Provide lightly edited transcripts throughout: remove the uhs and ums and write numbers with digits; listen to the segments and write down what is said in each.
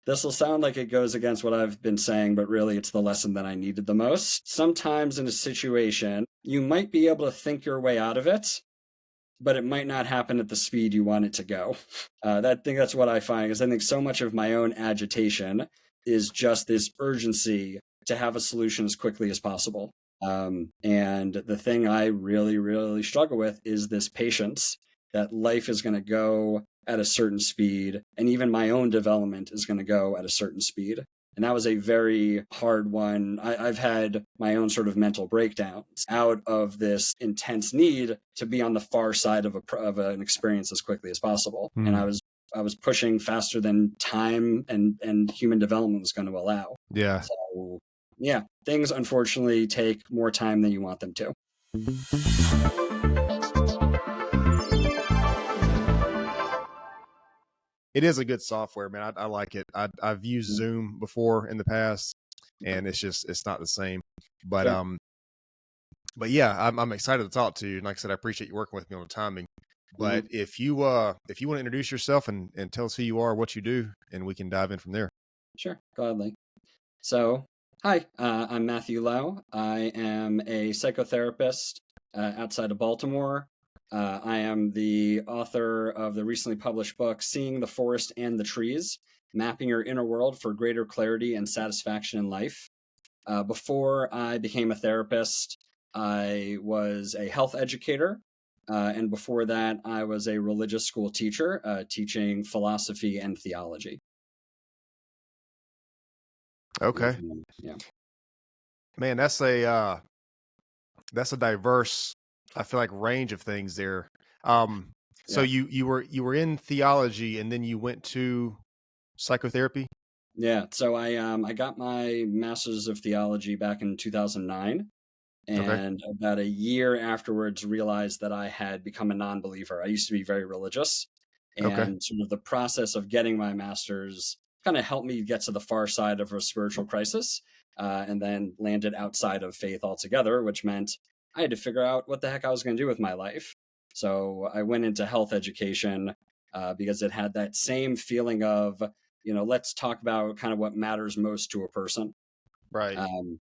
This will sound like it goes against what I've been saying, but really it's the lesson that I needed the most. Sometimes in a situation, you might be able to think your way out of it, but it might not happen at the speed you want it to go. That's what I find, is I think so much of my own agitation is just this urgency to have a solution as quickly as possible. And the thing I really, really struggle with is this patience that life is going to go at a certain speed, and even my own development is going to go at a certain speed. And that was a very hard one. I've had my own sort of mental breakdowns out of this intense need to be on the far side of an experience as quickly as possible. And Mm. I was pushing faster than time and human development was going to allow. Yeah. So yeah, things unfortunately take more time than you want them to. It is a good software, man. I like it. I've used Zoom before in the past, and it's not the same. But Sure. but yeah, I'm excited to talk to you. And like I said, I appreciate you working with me on the timing. But Mhm. if you want to introduce yourself and tell us who you are, what you do, and we can dive in from there. Sure, gladly. So, hi, I'm Matthew Lowe. I am a psychotherapist outside of Baltimore. I am the author of the recently published book, Seeing the Forest and the Trees, Mapping Your Inner World for Greater Clarity and Satisfaction in Life. Before I became a therapist, I was a health educator. And before that, I was a religious school teacher, teaching philosophy and theology. Okay, Yeah. man, that's a diverse, I feel like, range of things there. So Yeah. you were in theology, and then you went to psychotherapy. Yeah, so I got my master's of theology back in 2009, Okay. and about a year afterwards realized that I had become a non-believer. I used to be very religious, Okay. and sort of the process of getting my master's kind of helped me get to the far side of a spiritual crisis, and then landed outside of faith altogether, which meant I had to figure out what the heck I was going to do with my life. So I went into health education because it had that same feeling of, let's talk about kind of what matters most to a person. Right.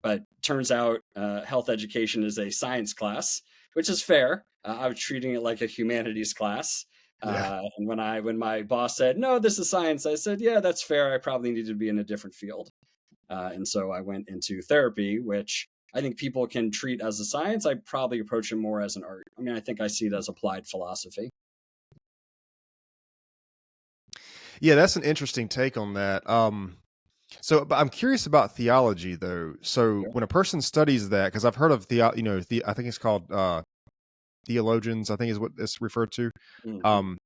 But turns out health education is a science class, which is fair. I was treating it like a humanities class. Yeah. And when my boss said, "No, this is science," I said, "Yeah, that's fair. I probably need to be in a different field." And so I went into therapy, which I think people can treat as a science. I probably approach it more as an art. I mean, I think I see it as applied philosophy. Yeah, that's an interesting take on that. So, but I'm curious about theology, though. So, Sure. when a person studies that, because I've heard of I think it's called theologians. I think is what it's referred to. Mhm. Um,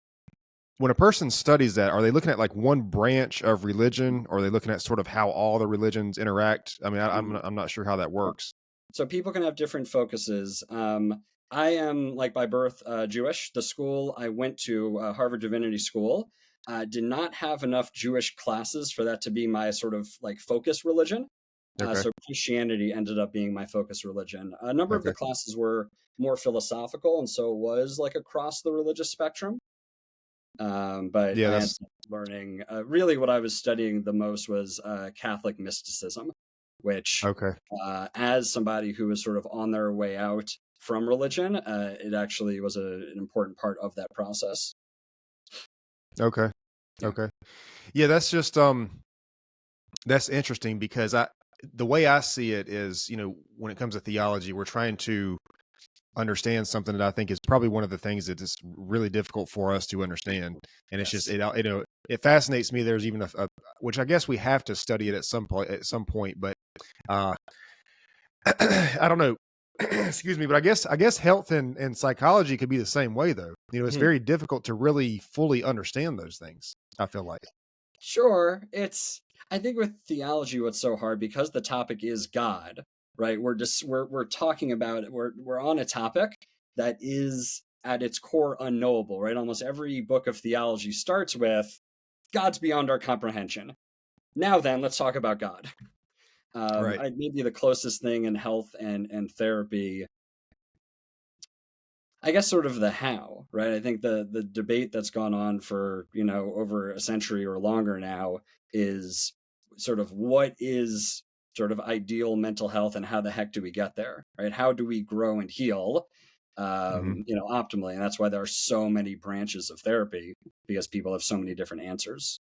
when a person studies that, are they looking at like one branch of religion, or are they looking at sort of how all the religions interact? I mean, I'm not sure how that works. So people can have different focuses. I am, like, by birth Jewish. The school I went to, Harvard Divinity School, did not have enough Jewish classes for that to be my sort of like focus religion. Okay. So Christianity ended up being my focus religion. A number of the Okay. classes were more philosophical, and so it was like across the religious spectrum. But Yeah, I ended that's up learning, really what I was studying the most was Catholic mysticism, which, okay. as somebody who was sort of on their way out from religion, it actually was an important part of that process. Okay. Yeah. Okay. Yeah, that's just that's interesting because the way I see it is, when it comes to theology, we're trying to understand something that I think is probably one of the things that is really difficult for us to understand. And it's just Yes. it fascinates me. There's even a which I guess we have to study it at some point, but uh I don't know. Excuse me, but I guess health and psychology could be the same way though. It's Mhm. very difficult to really fully understand those things, I feel like. Sure. I think with theology, what's so hard because the topic is God, right? We're talking about it. We're on a topic that is at its core unknowable, right? Almost every book of theology starts with God's beyond our comprehension. Now then, let's talk about God. Right. Maybe the closest thing in health and therapy I guess sort of the how, right? I think the debate that's gone on for, over a century or longer now is sort of what is sort of ideal mental health and how the heck do we get there, right? How do we grow and heal, Hmm. optimally? And that's why there are so many branches of therapy, because people have so many different answers.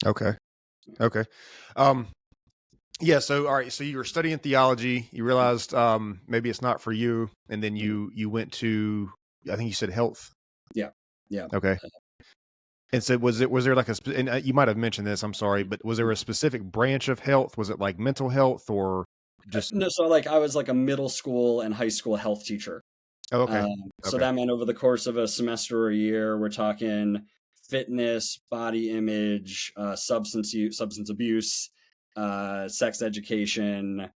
Okay. Okay. Um, yeah. So, all right. So you were studying theology. You realized maybe it's not for you, and then Mhm. you went to, I think you said health. Yeah. Yeah. Okay. And so was there like and you might have mentioned this, I'm sorry, but was there a specific branch of health? Was it like mental health or just No, so like I was like a middle school and high school health teacher. oh, okay. So Okay. that meant over the course of a semester or a year, we're talking fitness, body image, substance abuse, sex education,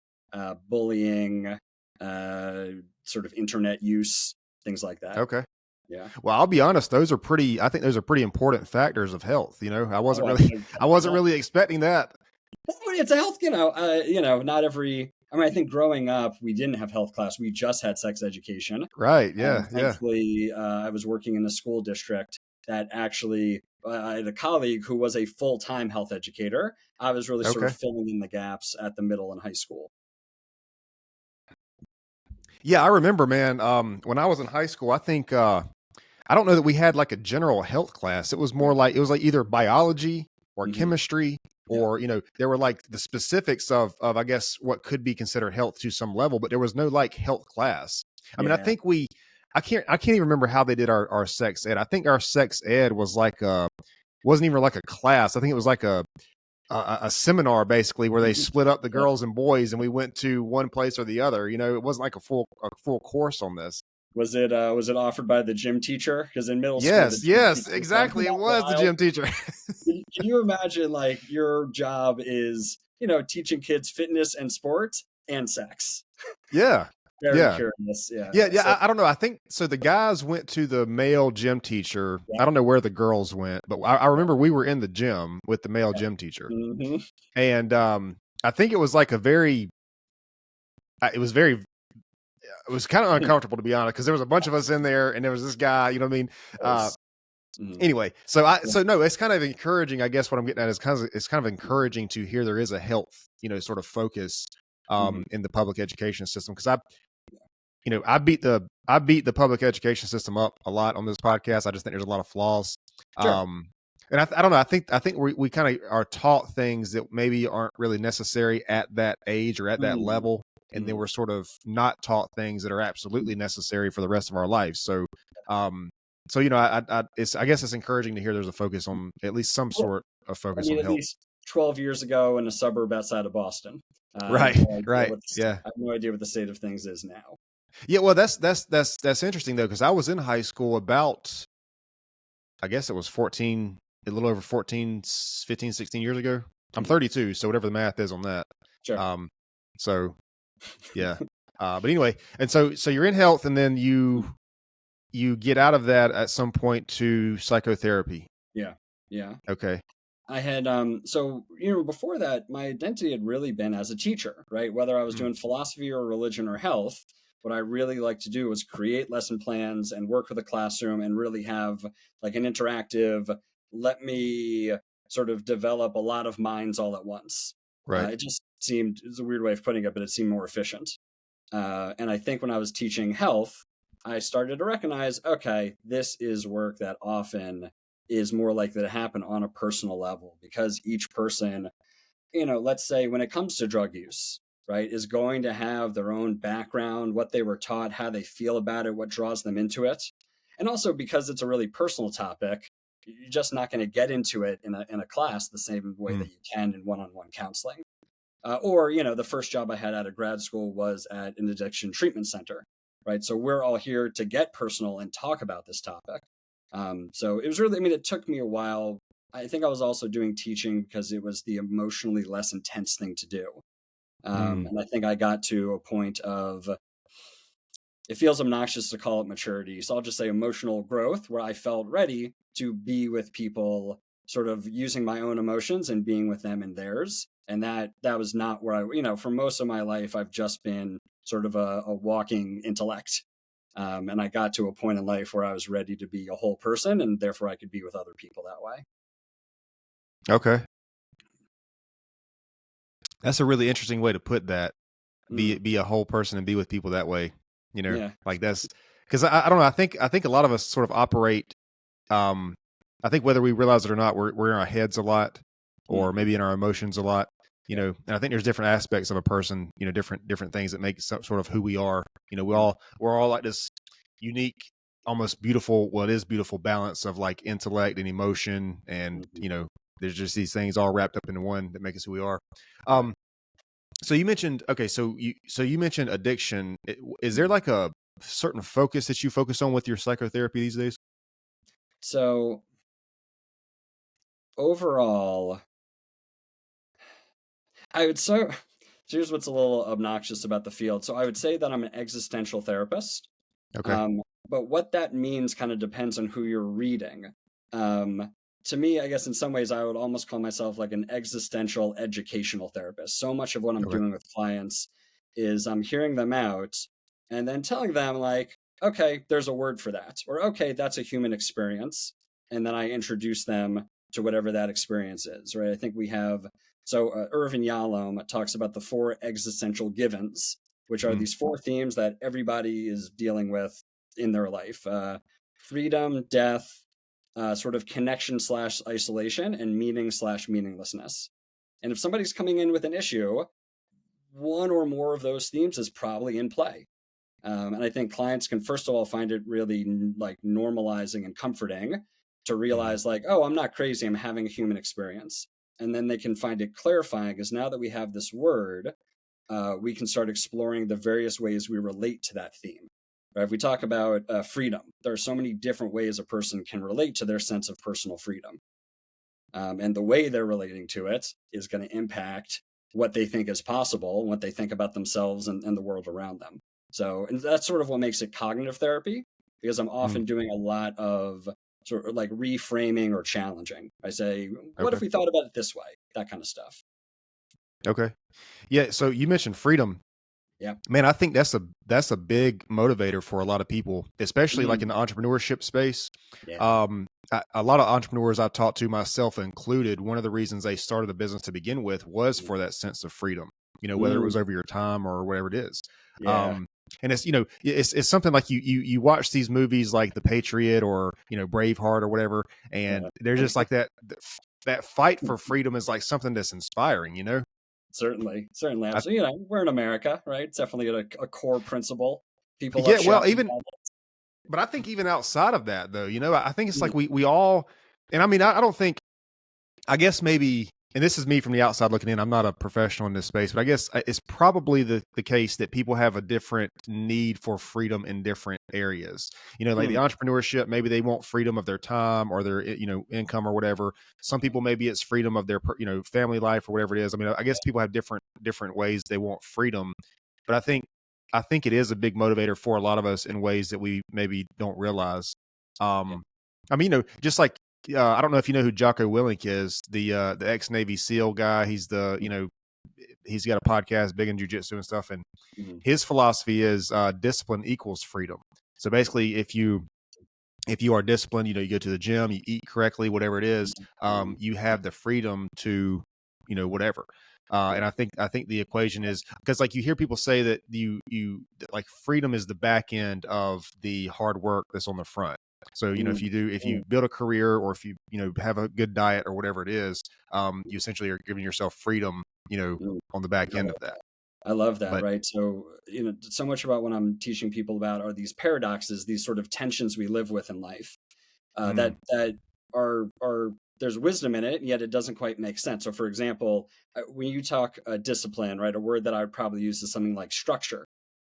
bullying, uh, sort of internet use, things like that. Okay. Yeah. Well, I'll be honest, I think those are pretty important factors of health, I wasn't Oh, really I wasn't exactly. really expecting that. It's a health, not every. I mean, I think growing up, we didn't have health class. We just had sex education. Right. Yeah. Yeah. Thankfully, I was working in a school district that actually, I had a colleague who was a full-time health educator. I was really sort of Okay. filling in the gaps at the middle and high school. Yeah, I remember, man, when I was in high school, I think I don't know that we had like a general health class. It was more like it was like either biology or Hmm. chemistry Yeah. or there were like the specifics of I guess what could be considered health to some level, but there was no like health class. I mean, Yeah. I can't even remember how they did our sex ed. I think our sex ed was like wasn't even like a class. I think it was like a seminar basically where they split up the Yeah. girls and boys and we went to one place or the other. It wasn't like a full course on this. Was it offered by the gym teacher? Because in middle school, the Yes, gym yes, teacher was like, "Isn't exactly. It that was the wild?" gym teacher. Can you imagine, like, your job is, teaching kids fitness and sports and sex? Yeah. Very Yeah. curious. Yeah. Yeah, Yeah. yeah, So, I don't know. I think so the guys went to the male gym teacher. yeah. I don't know where the girls went, but I remember we were in the gym with the male Yeah. gym teacher. Hmm. And I think it was like a very it was very it was kind of uncomfortable to be honest because there was a bunch of us in there and there was this guy, you know what I mean? Uh Mhm. anyway, so no, it's kind of encouraging, I guess what I'm getting at is it's kind of encouraging to hear there is a health, sort of focus Mhm. in the public education system because I beat the public education system up a lot on this podcast. I just think there's a lot of flaws. Sure. Um, and I don't know. I think we kind of are taught things that maybe aren't really necessary at that age or at that Mhm. level, and then Mhm. we're sort of not taught things that are absolutely necessary for the rest of our life. Um, I guess it's encouraging to hear there's a focus on at least some Yeah. sort of I focus mean, on at health. least 12 years ago in a suburb outside of Boston. I have Right, no idea right, yeah. I have no idea what the state of things is now. Yeah, well, that's interesting though, because I was in high school about I guess it was 14, a little over 14, 15, 16 years ago. I'm Mhm. 32, so whatever the math is on that. Sure. Um, so yeah. But anyway, and so you're in health, and then you get out of that at some point to psychotherapy. Yeah. Yeah. Okay. I had so before that, my identity had really been as a teacher, right? Whether I was Mm, doing philosophy or religion or health, what I really like to do was create lesson plans and work with a classroom and really have like an interactive, let me sort of develop a lot of minds all at once. right. It just seemed, it's a weird way of putting it, but it seemed more efficient. And I think when I was teaching health, I started to recognize, okay, this is work that often is more likely to happen on a personal level because each person, let's say when it comes to drug use, right, is going to have their own background, what they were taught, how they feel about it, what draws them into it. And also because it's a really personal topic, you're just not going to get into it in a class the same way Mm, that you can in one-on-one counseling. Or, the first job I had out of grad school was at an addiction treatment center, right? So we're all here to get personal and talk about this topic. So it was really, I mean, it took me a while. I think I was also doing teaching because it was the emotionally less intense thing to do. mm, And I think I got to a point of, it feels obnoxious to call it maturity. So I'll just say emotional growth, where I felt ready to be with people, sort of using my own emotions and being with them and theirs. And that was not where for most of my life, I've just been sort of a walking intellect. And I got to a point in life where I was ready to be a whole person, and therefore I could be with other people that way. Okay. That's a really interesting way to put that. Mm, Be a whole person and be with people that way. yeah. Like that's because I don't know. I think a lot of us sort of operate. Um, I think whether we realize it or not, we're in our heads a lot, or Mm, maybe in our emotions a lot. yeah. And I think there's different aspects of a person. Different things that make sort of who we are. Mm, We're all like this unique, almost beautiful. Well, it is beautiful balance of like intellect and emotion, and mhm, there's just these things all wrapped up into one that make us who we are. yeah. Um, so you mentioned okay, so you mentioned addiction. Is there Mm. like a certain focus that you focus on with your psychotherapy these days? So overall, I would so here's what's a little obnoxious about the field. So I would say that I'm an existential therapist. Okay. Um, but what that means kind of depends on who you're reading. Um, to me, I guess in some ways, I would almost call myself like an existential educational therapist. So much of what I'm Okay. doing with clients is I'm hearing them out and then telling them, like, okay, there's a word for that, or okay, that's a human experience. And then I introduce them to whatever that experience is, right? I think we have, so Irvin Yalom talks about the four existential givens, which are Mm, these four themes that everybody is dealing with in their life: freedom, death, sort of connection slash isolation, and meaning slash meaninglessness. And if somebody's coming in with an issue, one or more of those themes is probably in play. And I think clients can, first of all, find it really like normalizing and comforting to mhm, realize, like, oh, I'm not crazy, I'm having a human experience. And then they can find it clarifying, because now that we have this word, we can start exploring the various ways we relate to that theme. Right? If we talk about freedom, there are so many different ways a person can relate to their sense of personal freedom. And the way they're relating to it is going to impact what they think is possible, what they think about themselves and the world around them. So, and that's sort of what makes it cognitive therapy, because I'm mm, often doing a lot of sort of like reframing or challenging. I say, what okay. if we thought about it this way? That kind of stuff. Okay. Yeah. So you mentioned freedom. Yeah. Man, I think that's a big motivator for a lot of people, especially like in Mm, the entrepreneurship space. yeah. A lot of entrepreneurs I've talked to, myself included, one of the reasons they started the business to begin with was for that sense of freedom. Whether it Mm, was over your time or whatever it is. yeah. Um, and it's something like you watch these movies like The Patriot or Braveheart or whatever, and Yeah. they're just like that fight for freedom is like something that's inspiring. Certainly. Certainly. I, Absolutely. We're in America, right? It's definitely a core principle. People love yeah, well, shouting even about but I think even outside of that, though, I think it's it. like we all, and I mean, I don't think, I guess maybe, and this is me from the outside looking in. I'm not a professional in this space, but I guess it's probably the case that people have a different need for freedom in different areas. Like the Mm, entrepreneurship, maybe they want freedom of their time or their income or whatever. Some people maybe it's freedom of their family life or whatever it is. I mean, I guess people have different ways they want freedom, but I think it is a big motivator for a lot of us in ways that we maybe don't realize. yeah. I mean, just like I don't know if you know who Jocko Willink is, the ex Navy SEAL guy. He's got a podcast big in jujitsu and stuff, and Mhm, his philosophy is discipline equals freedom. So basically, if you are disciplined, you go to the gym, you eat correctly, whatever it is, mhm, mhm. you have the freedom to, whatever. And Yeah. I think the equation is because like you hear people say that that, like freedom is the back end of the hard work that's on the front. So Mm, if mm, you build a career or if you have a good diet or whatever it is, you essentially are giving yourself freedom, mm. on the back I end love of that. that. I love that, But right? So, so much about what I'm teaching people about are these paradoxes, these sort of tensions we live with in life. mm, That are there's wisdom in it, yet it doesn't quite make sense. So, for example, when you talk discipline, right, a word that I would probably use is something like structure,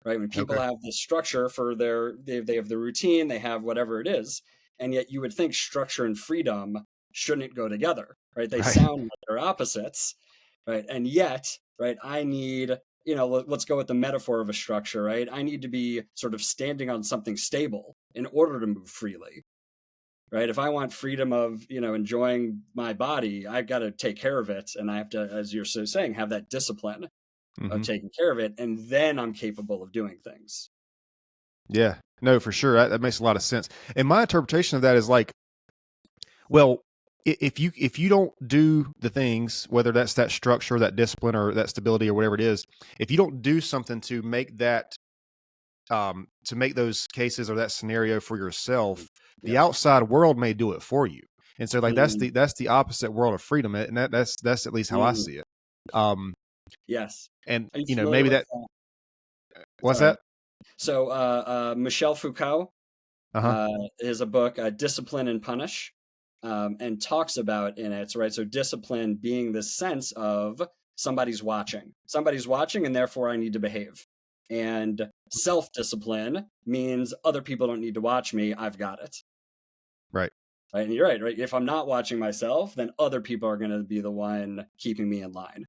right? When people okay, have this structure for they have the routine, they have whatever it is, and yet you would think structure and freedom shouldn't go together, right? They right, sound like they're opposites, right? And yet, right, I need, let's go with the metaphor of a structure, right? I need to be sort of standing on something stable in order to move freely, right? If I want freedom of, enjoying my body, I've got to take care of it. And I have to, as you're so saying, have that discipline of hmm taking care of it. And then I'm capable of doing things. yeah. No, for sure. That makes a lot of sense. And my interpretation of that is like, well, if you don't do the things, whether that's that structure, that discipline, or that stability, or whatever it is, if you don't do something to make that to make those cases or that scenario for yourself, the Yep. outside world may do it for you. And so like Mm, that's the opposite world of freedom. And that's at least how I mm, see it. Um yes. and Are you you know, familiar maybe with? that what's Sorry. that? So, Michel Foucault Uh-huh. is a book, Discipline and Punish, and talks about in it, right? So, discipline being the sense of somebody's watching, and therefore I need to behave. And self discipline means other people don't need to watch me, I've got it. Right. Right. And you're right, right? If I'm not watching myself, then other people are going to be the one keeping me in line.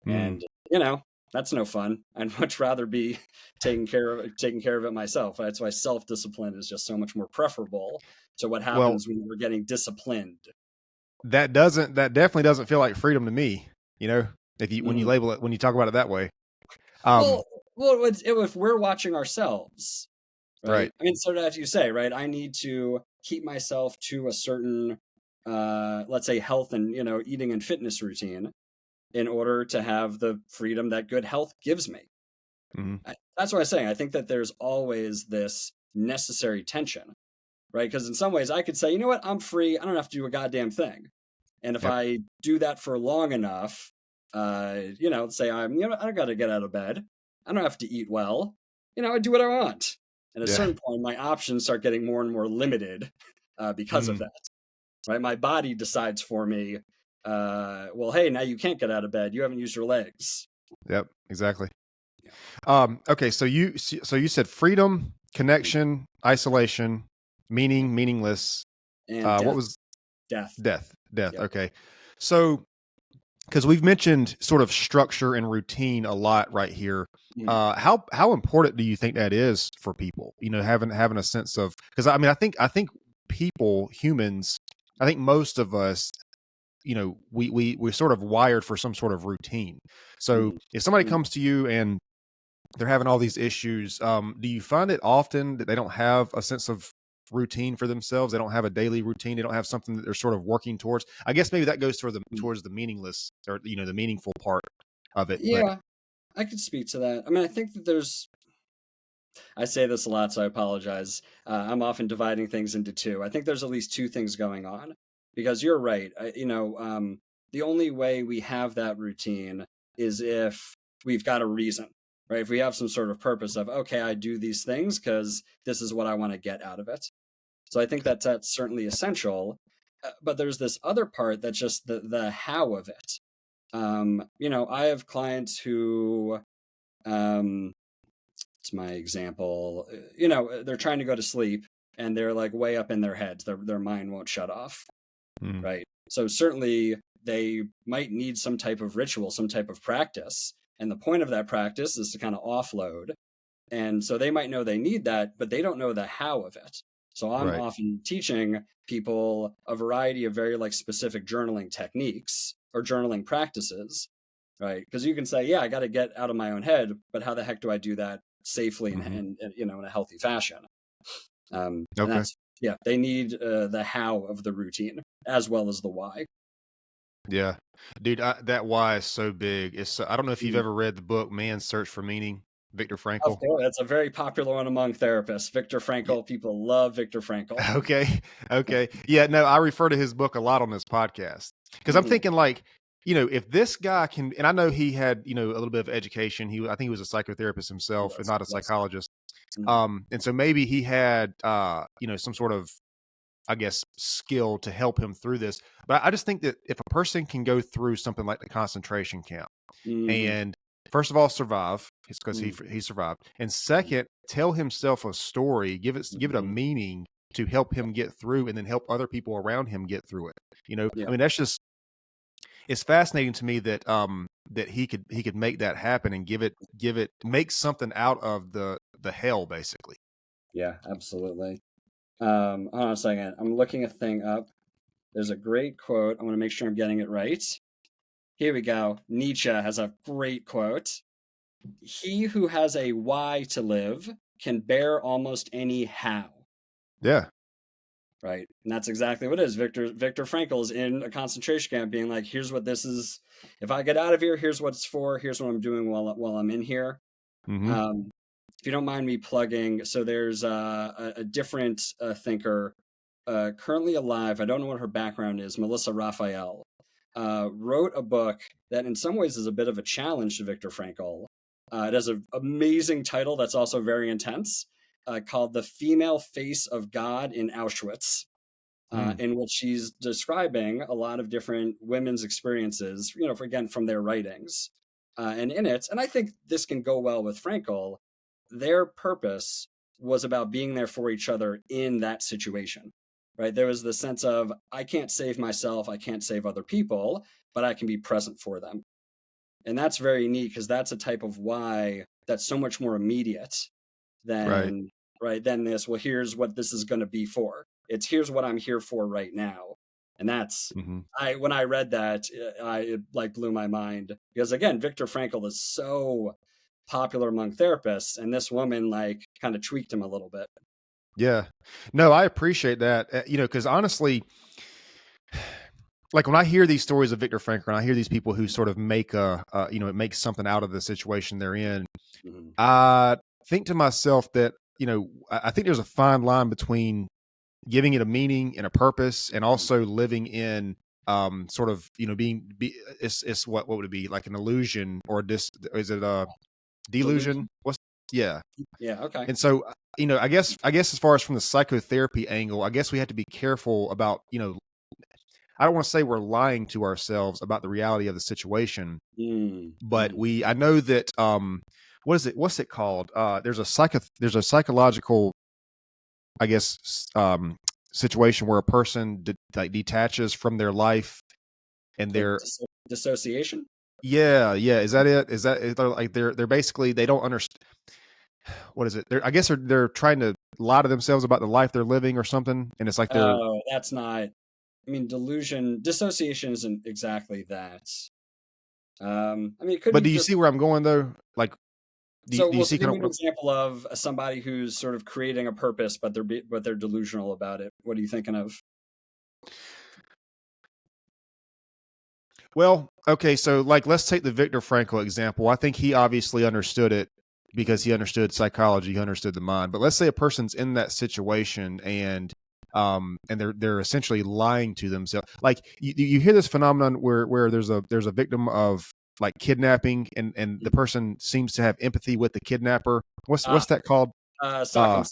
Mm. And, that's no fun. I'd much rather be taking care of it myself. That's why self-discipline is just so much more preferable to what Well, happens when we're getting disciplined. that definitely doesn't feel like freedom to me, you know, if you when you Mm. label it, when you talk about it that way. Um Well, if we're watching ourselves, right. right? I mean, sort of as you say, right? I need to keep myself to a certain, let's say, health and eating and fitness routine in order to have the freedom that good health gives me. Mhm. That's what I'm saying. I think that there's always this necessary tension, right? Because in some ways I could say, you know what, I'm free. I don't have to do a goddamn thing. And if Yep. I do that for long enough, say I don't got to get out of bed. I don't have to eat well. I do what I want. And at a Yeah. certain point, my options start getting more and more limited because of Mm. that, right? My body decides for me, well, hey, now you can't get out of bed. You haven't used your legs. Yep, exactly. Yeah. Okay, so you said freedom, connection, isolation, meaning, meaningless. And What death, was death. death? Yep. Okay, so because we've mentioned sort of structure and routine a lot right here. Mm, How important do you think that is for people? You know, having a sense of, because I mean, I think people, humans, I think most of us, you know, we're sort of wired for some sort of routine. So mm, if somebody mm. comes to you and they're having all these issues, do you find it often that they don't have a sense of routine for themselves? They don't have a daily routine. They don't have something that they're sort of working towards. I guess maybe that goes towards the meaningless, or the meaningful part of it. But Yeah, I could speak to that. I mean, I think that I say this a lot, so I apologize. I'm often dividing things into two. I think there's at least two things going on because you're right. The only way we have that routine is if we've got a reason, right? If we have some sort of purpose of, okay, I do these things because this is what I want to get out of it. So I think that's certainly essential. But there's this other part that's just the how of it. I have clients who, um, it's my example, they're trying to go to sleep and they're like way up in their heads. Their mind won't shut off, mm, right? So certainly they might need some type of ritual, some type of practice. And the point of that practice is to kind of offload. And so they might know they need that, but they don't know the how of it. So I'm right. often teaching people a variety of very like specific journaling techniques or journaling practices, right? Because you can say, yeah, I got to get out of my own head, but how the heck do I do that safely and, Hmm. in a healthy fashion? And Okay. that's, yeah, they need the how of the routine as well as the why. Yeah, dude, that why is so big. I don't know if you've Mm. ever read the book Man's Search for Meaning, Viktor Of Frankl. course, it's a very popular one among therapists. Viktor Frankl, people love Viktor Frankl. Okay. Okay. Yeah, no, I refer to his book a lot on this podcast because I'm Mm, thinking like, if this guy can, and I know he had, a little bit of education. I think he was a psychotherapist himself and yes, not a yes. psychologist. Mm, And so maybe he had, some sort of, I guess, skill to help him through this. But I just think that if a person can go through something like the concentration camp mhm, and first of all survive, it's because he mm, he survived, and mhm, second, tell himself a story, give it a mhm. meaning to help him get through, and then help other people around him get through it. I Yeah, mean, that's just, it's fascinating to me that that he could make that happen and give it make something out of the hell basically. yeah, absolutely. Hold on a second. I'm looking a thing up. There's a great quote. I want to make sure I'm getting it right. Here we go. Nietzsche has a great quote. He who has a why to live can bear almost any how. Yeah. Right. And that's exactly what it is. Viktor Frankl is in a concentration camp being like, here's what this is. If I get out of here, here's what it's for. Here's what I'm doing while I'm in here. Mm-hmm. If you don't mind me plugging, so there's a different thinker currently alive. I don't know what her background is. Melissa Raphael wrote a book that in some ways is a bit of a challenge to Viktor Frankl. It has an amazing title that's also very intense, called The Female Face of God in Auschwitz, in which she's describing a lot of different women's experiences, again, from their writings. And in it, and I think this can go well with Frankl, their purpose was about being there for each other in that situation, right? There was the sense of, I can't save myself, I can't save other people, but I can be present for them. And that's very neat because that's a type of why that's so much more immediate Right. than than this. Well, here's what this is going to be for. It's here's what I'm here for right now, and that's Mm-hmm. when I read that, it like blew my mind because again, Viktor Frankl is so popular among therapists, and this woman like kind of tweaked him a little bit. Yeah. No, I appreciate that. Because honestly, like when I hear these stories of Viktor Frankl, and I hear these people who sort of make it makes something out of the situation they're in, Mhm. I think to myself that, I think there's a fine line between giving it a meaning and a purpose and also living in sort of, it's what would it be, like an illusion or is it a delusion? Delusion. Yeah. Yeah. Okay. And so, I guess as far as from the psychotherapy angle, I guess we have to be careful about, I don't want to say we're lying to ourselves about the reality of the situation, but Mm-hmm. I know that, what's it called? There's a psychological, I guess, situation where a person like detaches from their life and Like they're, dissociation. yeah, yeah. Is that it? They're basically, they don't understand. What is it? I guess they're trying to lie to themselves about the life they're living or something. And it's like Oh, that's not. I mean, dissociation isn't exactly that. I mean, it could but be do you just see where I'm going though? Like, so. do you Well, so see give kind me of an example of somebody who's sort of creating a purpose, but they're delusional about it. What are you thinking of? Well, okay, so like let's take the Viktor Frankl example. I think he obviously understood it because he understood psychology, he understood the mind. But let's say a person's in that situation and they're essentially lying to themselves. Like you hear this phenomenon where there's a victim of like kidnapping and the person seems to have empathy with the kidnapper. Ah, What's that called? Uh Stockholm.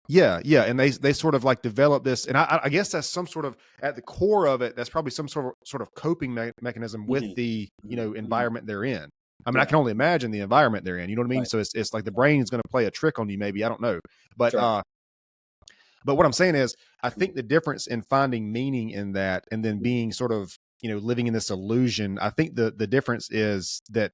yeah, yeah, and they sort of like develop this, and I guess that's some sort of, at the core of it, that's probably some sort of coping mechanism with Hmm. the Hmm. environment they're in. I mean, I Yeah. can only imagine the environment they're in. You know what I mean? Right. So it's like the brain is going to play a trick on you, maybe, I don't know, but Sure. what I'm saying is, I think the difference in finding meaning in that and then being sort of living in this illusion, I think the difference is that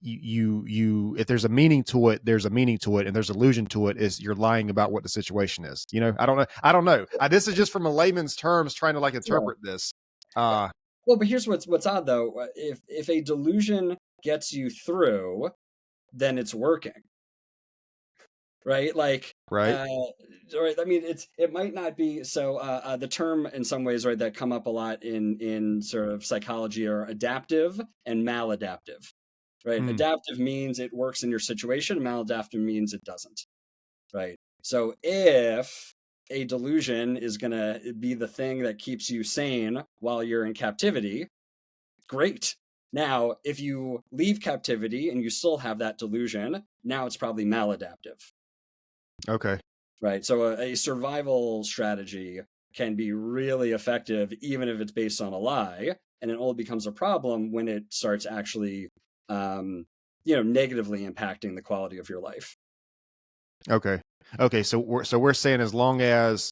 if there's a meaning to it, there's a meaning to it, and there's illusion to it, is you're lying about what the situation is. I don't know. This is just from a layman's terms trying to like Sure. interpret this. Well, but here's what's odd though. If a delusion gets you through, then it's working, right? Like, Right. right. I mean, it might not be so. The term in some ways, right, that come up a lot in sort of psychology are adaptive and maladaptive. Right. Mm, Adaptive means it works in your situation. Maladaptive means it doesn't. Right. So if a delusion is going to be the thing that keeps you sane while you're in captivity, great. Now, if you leave captivity and you still have that delusion, now it's probably maladaptive. okay. Right. So a survival strategy can be really effective, even if it's based on a lie. And it only becomes a problem when it starts actually, negatively impacting the quality of your life. Okay. Okay. So we're saying, as long as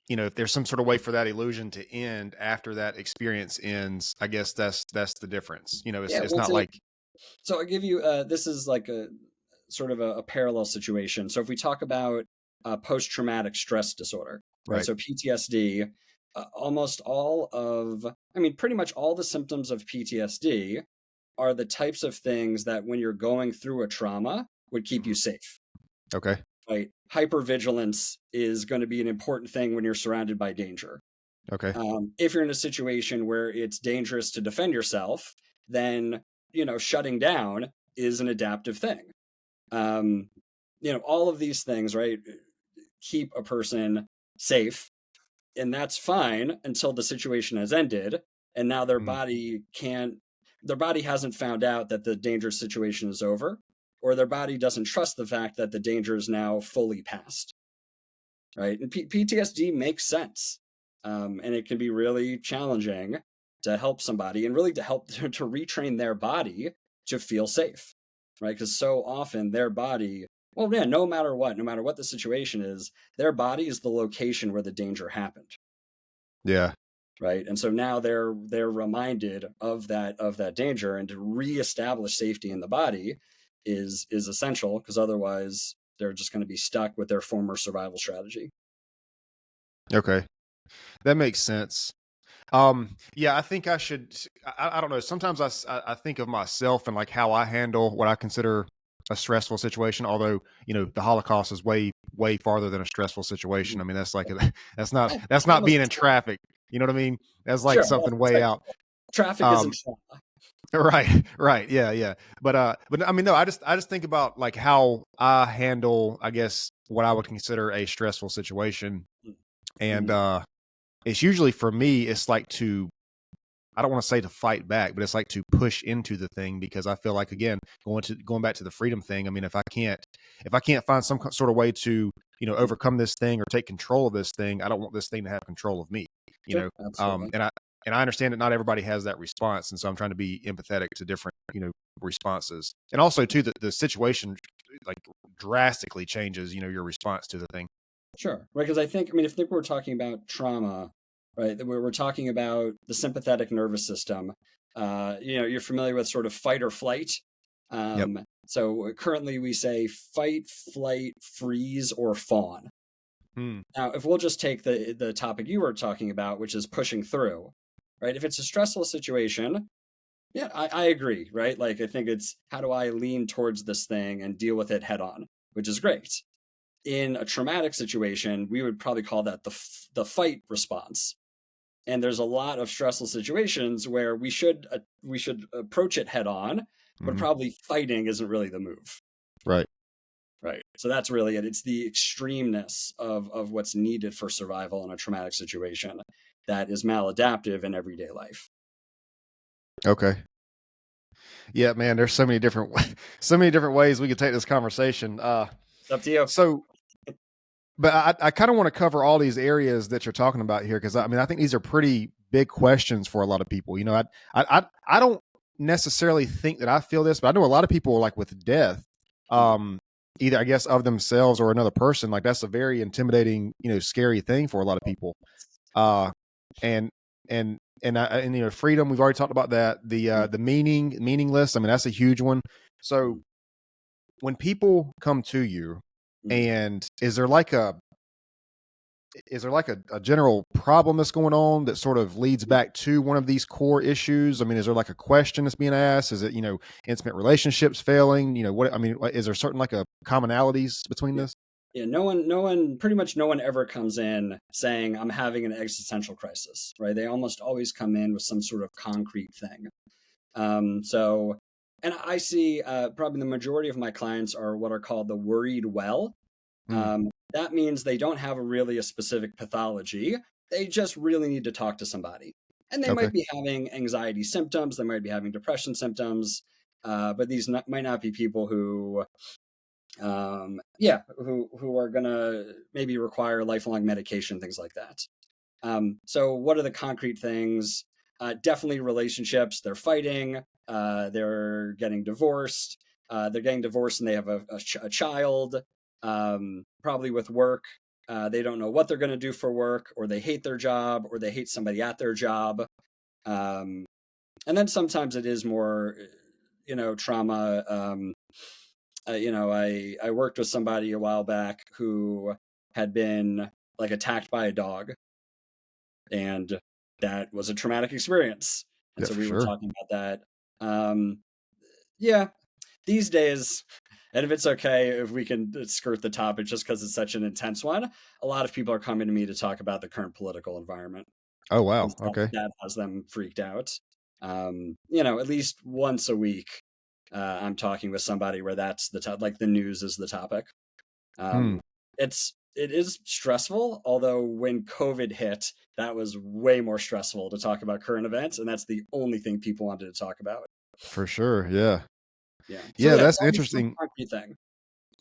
if there's some sort of way for that illusion to end after that experience ends, I guess that's the difference. It's Yeah. it's Well, not like, so I give you, this is like a sort of a parallel situation. So if we talk about post-traumatic stress disorder, right? right. So PTSD, almost all of, I mean, pretty much all the symptoms of PTSD are the types of things that when you're going through a trauma would keep you Mhm. safe. Okay. right? Hypervigilance is going to be an important thing when you're surrounded by danger. Okay. If you're in a situation where it's dangerous to defend yourself, then, shutting down is an adaptive thing. Um, all of these things, right, keep a person safe, and that's fine until the situation has ended, and now Mm. their body hasn't found out that the dangerous situation is over, or their body doesn't trust the fact that the danger is now fully past, right? And PTSD makes sense. And it can be really challenging to help somebody and really to help to retrain their body to feel safe, right? Because so often their body, well, yeah, no matter what the situation is, their body is the location where the danger happened, Yeah. right? And so now they're reminded of that danger, and to reestablish safety in the body is essential, because otherwise they're just going to be stuck with their former survival strategy. Okay. That makes sense. Yeah, I think I should. I don't know. Sometimes I think of myself and like how I handle what I consider a stressful situation. Although the Holocaust is way farther than a stressful situation. I mean, that's like that's not Almost being in traffic. You know what I mean? That's like sure. Well, something way out. traffic isn't Um, trauma. right, right, yeah, yeah. But I mean, no, I just think about like how I handle, I guess, what I would consider a stressful situation, and Mhm. it's usually for me, it's like to I don't want to say to fight back, but it's like to push into the thing because I feel like again, going back to the freedom thing. I mean, if I can't find some sort of way to, overcome this thing or take control of this thing, I don't want this thing to have control of me, you Sure, know. absolutely. And I understand that not everybody has that response, and so I'm trying to be empathetic to different, responses. And also too the situation like drastically changes, your response to the thing. Sure. Right. Because I mean, if we're talking about trauma, right, that we're talking about the sympathetic nervous system, you're familiar with sort of fight or flight. Yep. So currently we say fight, flight, freeze, or fawn. Hmm. Now, if we'll just take the topic you were talking about, which is pushing through, right? If it's a stressful situation, yeah, I agree, right? Like, I think it's how do I lean towards this thing and deal with it head on, which is great. In a traumatic situation, we would probably call that the fight response. And there's a lot of stressful situations where we should approach it head on, but Hmm. probably fighting isn't really the move, Right. right? So that's really it. It's the extremeness of what's needed for survival in a traumatic situation that is maladaptive in everyday life. Okay. Yeah, man, there's so many different so many different ways we could take this conversation. It's up to you. So but I kind of want to cover all these areas that you're talking about here because I mean I think these are pretty big questions for a lot of people. I don't necessarily think that I feel this, but I know a lot of people like with death, Mhm. um, either I guess of themselves or another person. Like that's a very intimidating, scary thing for a lot of people. Uh, and and freedom. We've already talked about that. The meaningless. I mean that's a huge one. So Mhm. when people come to you, Mhm. and is there like a general problem that's going on that sort of leads back to one of these core issues? I mean, is there like a question that's being asked? Is it, intimate relationships failing? What I mean, is there certain like a commonalities between Yeah. this? Yeah, pretty much no one ever comes in saying, I'm having an existential crisis, right? They almost always come in with some sort of concrete thing. So, and I see probably the majority of my clients are what are called the worried well. Hmm. That means they don't have a specific pathology. They just really need to talk to somebody. And they Okay. might be having anxiety symptoms, they might be having depression symptoms, but these might not be people who are gonna maybe require lifelong medication, things like that. So what are the concrete things? Definitely relationships. They're fighting. They're getting divorced. They're getting divorced and they have a child. Probably with work. They don't know what they're going to do for work, or they hate their job, or they hate somebody at their job. Um, and then sometimes it is more, trauma. I worked with somebody a while back who had been like attacked by a dog, and that was a traumatic experience. And Yeah, so for we were sure. talking about that. Yeah, these days, And if it's okay, if we can skirt the topic just because it's such an intense one, a lot of people are coming to me to talk about the current political environment Oh wow. because Okay. that has them freaked out. At least once a week, I'm talking with somebody where that's like the news is the topic. Hmm. Um, it is stressful, although when COVID hit, that was way more stressful to talk about current events, and that's the only thing people wanted to talk about. For sure. Yeah. Yeah. So Yeah, yeah, it's that's always some interesting. concrete thing.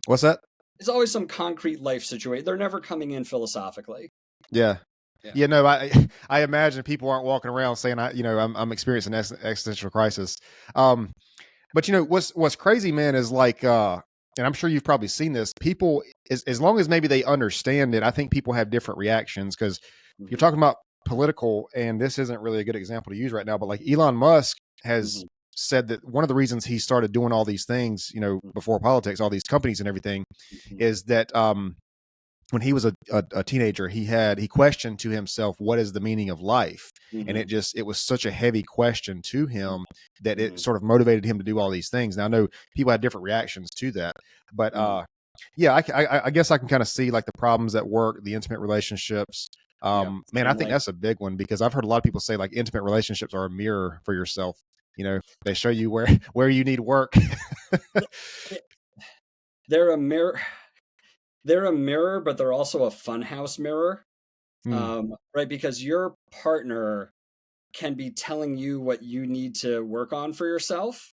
What's that? It's always some concrete life situation. They're never coming in philosophically. Yeah. Yeah. Yeah, no, I I imagine people aren't walking around saying I'm experiencing existential crisis. Um, but what's crazy, man, is like and I'm sure you've probably seen this. People, as long as maybe they understand it, I think people have different reactions because you're Hmm. talking about political, and this isn't really a good example to use right now, but like Elon Musk has Hmm. said that one of the reasons he started doing all these things, before politics, all these companies and everything, Hmm. is that when he was a teenager, he questioned to himself, what is the meaning of life? And Hmm. it was such a heavy question to him that it Hmm. sort of motivated him to do all these things. Now I know people had different reactions to that, but Hmm. yeah, I guess I can kind of see like the problems at work, the intimate relationships. Yeah. Man, I think Family. that's a big one because I've heard a lot of people say like intimate relationships are a mirror for yourself. They show you where you need work. They're a mirror. They're a mirror, but they're also a funhouse mirror. Hmm, Right? Because your partner can be telling you what you need to work on for yourself,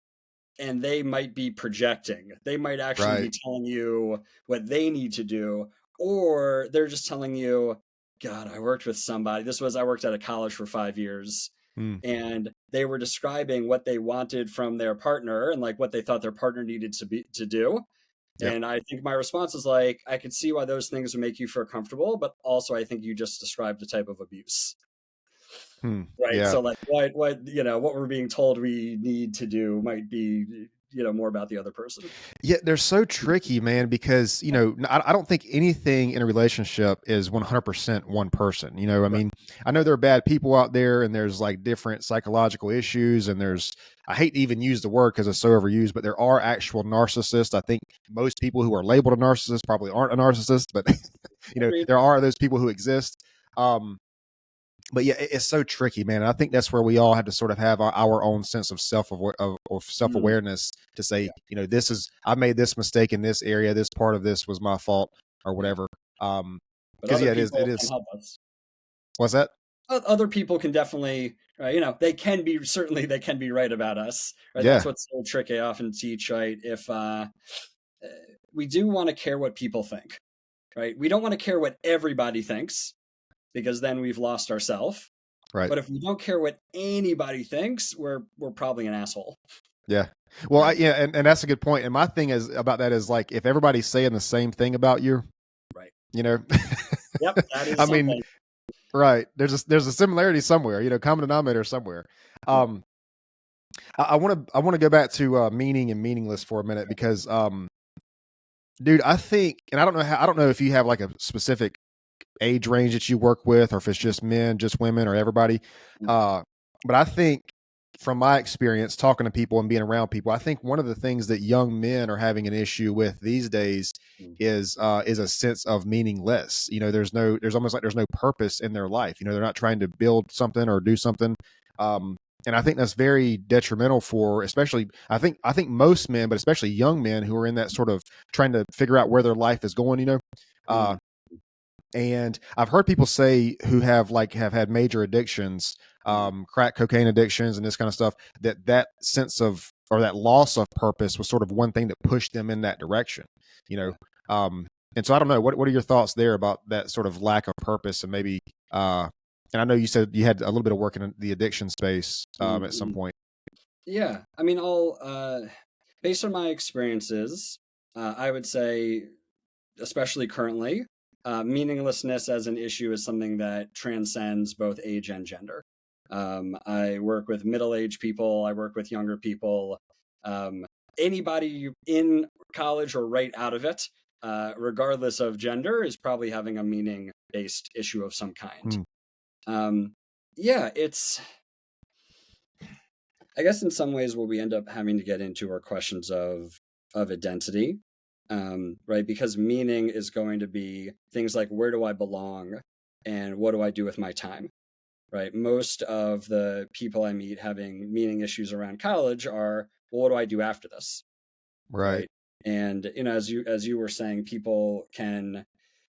and they might be projecting. They might actually right. be telling you what they need to do, or they're just telling you, God, I worked with somebody. I worked at a college for 5 years, Hmm, and they were describing what they wanted from their partner and like what they thought their partner needed to do. yep. And I think my response is like, I could see why those things would make you feel comfortable, but also I think you just described a type of abuse. Hmm, Right. yeah. So like what we're being told we need to do might be, more about the other person. Yeah, they're so tricky, man, because, I don't think anything in a relationship is 100% one person. I Right. mean, I know there are bad people out there and there's like different psychological issues and I hate to even use the word because it's so overused, but there are actual narcissists. I think most people who are labeled a narcissist probably aren't a narcissist, but, Agreed. there are those people who exist. Um, but yeah, it's so tricky, man. And I think that's where we all have to sort of have our own sense of self Mm, awareness to say, yeah. this is I made this mistake in this area. This part of this was my fault or Yeah. whatever. But Because other yeah, it people can is. help us. What's that? Other people can definitely, they can be right about us. Right. That's Yeah, what's so tricky. I often teach, right? If uh, we do want to care what people think, right? We don't want to care what everybody thinks because then we've lost ourselves. right. But if we don't care what anybody thinks, we're probably an asshole, Yeah. Well, right? yeah, and that's a good point. And my thing is about that is like if everybody's saying the same thing about you, Right. you know, Yep, that is I mean, something. right? There's a similarity somewhere, common denominator somewhere. Yeah. Um, I want to go back to meaning and meaningless for a minute because dude, I think, and I don't know if you have like a specific age range that you work with, or if it's just men, just women, or everybody. Mhm. Uh, but I think, from my experience talking to people and being around people, I think one of the things that young men are having an issue with these days Mhm. is a sense of meaningless. There's almost like there's no purpose in their life. They're not trying to build something or do something. And I think that's very detrimental for, especially, I think most men, but especially young men who are in that sort of trying to figure out where their life is going. Uh, Mhm. and I've heard people say who have had major addictions, Mhm. crack cocaine addictions and this kind of stuff, that sense of, or that loss of purpose was sort of one thing that pushed them in that direction, you know. Yeah. Um, and so I don't know, what are your thoughts there about that sort of lack of purpose, and maybe and I know you said you had a little bit of work in the addiction space at some Mhm. point. Yeah. I mean, all based on my experiences, I would say, especially currently, meaninglessness as an issue is something that transcends both age and gender. I work with middle-aged people. I work with younger people. Um, Anybody in college or right out of it, regardless of gender, is probably having a meaning-based issue of some kind. Hmm. Um, yeah, I guess in some ways what we end up having to get into are questions of identity. right? Because meaning is going to be things like where do I belong and what do I do with my time, right? Most of the people I meet having meaning issues around college are, well, what do I do after this, Right. right? And as you were saying, people can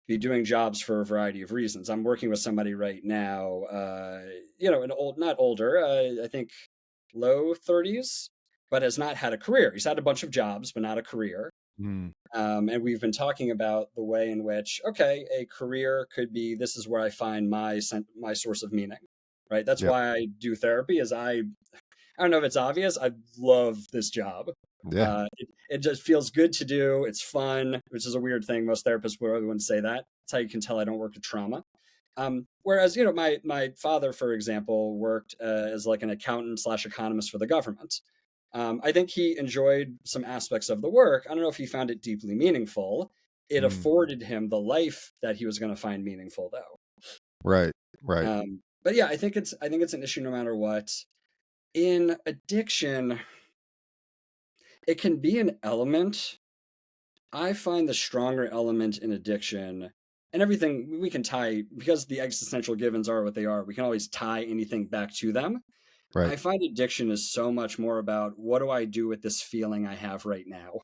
be doing jobs for a variety of reasons. I'm working with somebody right now, an old, not older, I think low 30s, but has not had a career. He's had a bunch of jobs, but not a career. Mm. And we've been talking about the way in which, okay, a career could be this is where I find my source of meaning, right? That's Yep. why I do therapy. I don't know if it's obvious. I love this job. Yeah. It just feels good to do. It's fun, which is a weird thing. Most therapists wouldn't say that. That's how you can tell I don't work with trauma. Whereas, my father, for example, worked as like an accountant slash economist for the government. I think he enjoyed some aspects of the work. I don't know if he found it deeply meaningful. It Mm. afforded him the life that he was going to find meaningful, though. Right. Right. But yeah, I think it's an issue no matter what. In addiction, it can be an element. I find the stronger element in addiction, and everything we can tie, because the existential givens are what they are, we can always tie anything back to them. Right. I find addiction is so much more about what do I do with this feeling I have right now,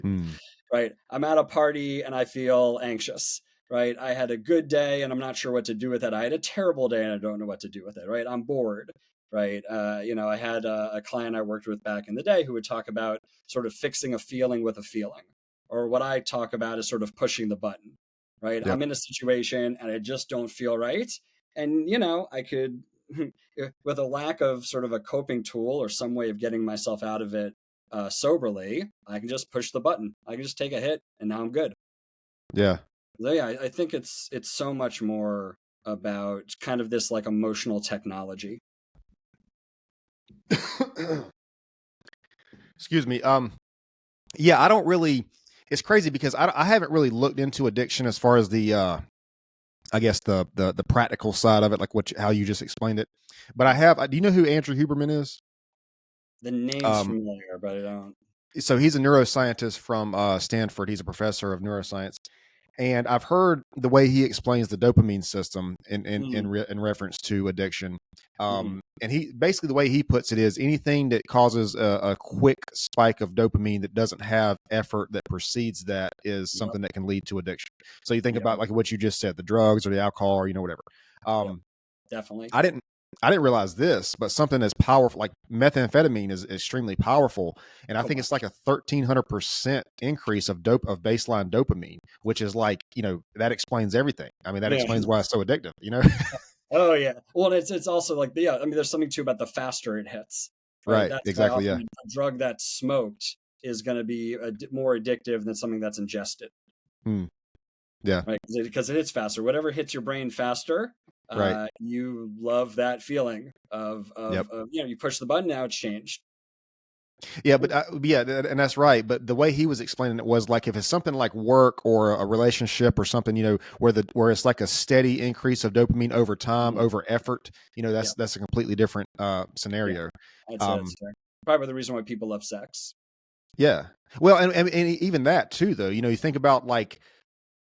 Mm. right? I'm at a party and I feel anxious, right? I had a good day and I'm not sure what to do with it. I had a terrible day and I don't know what to do with it, right? I'm bored, right? I had a client I worked with back in the day who would talk about sort of fixing a feeling with a feeling. Or what I talk about is sort of pushing the button, right? Yep. I'm in a situation and I just don't feel right. And, I could, with a lack of sort of a coping tool or some way of getting myself out of it soberly, I can just push the button. I can just take a hit, and now I'm good. Yeah. So yeah, I think it's so much more about kind of this like emotional technology. Excuse me. Yeah, I don't really. It's crazy because I haven't really looked into addiction as far as the I guess the practical side of it, like how you just explained it. But I have. Do you know who Andrew Huberman is? The name's Um, familiar, but I don't. so he's a neuroscientist from Stanford. He's a professor of neuroscience, and I've heard the way he explains the dopamine system Mm, in reference to addiction. mhm. And he basically the way he puts it is anything that causes a quick spike of dopamine that doesn't have effort that precedes that is Yep, something that can lead to addiction. So you think yep, about like what you just said, the drugs or the alcohol or whatever. yep, Um, definitely. I didn't I didn't realize this, but something as powerful like methamphetamine is extremely powerful, and I Oh think my, it's like a 1,300% increase of baseline dopamine, which is like that explains everything. I mean, that yeah. explains why it's so addictive. Oh yeah. Well, it's also like yeah. I mean, there's something too about the faster it hits, right? Right? That's why Exactly. often Yeah. a drug that's smoked is going to be more addictive than something that's ingested, Hmm. Yeah. right? Because it hits faster. Whatever hits your brain faster, Right. you love that feeling Yep. of you push the button, now it's changed. Yeah, but yeah, and that's right. But the way he was explaining it was like if it's something like work or a relationship or something, where it's like a steady increase of dopamine over time, Mhm. over effort. Yeah, That's a completely different yeah. scenario. I'd say Um, that's fair. Probably the reason why people love sex. yeah. Well, and even that too, though. You think about like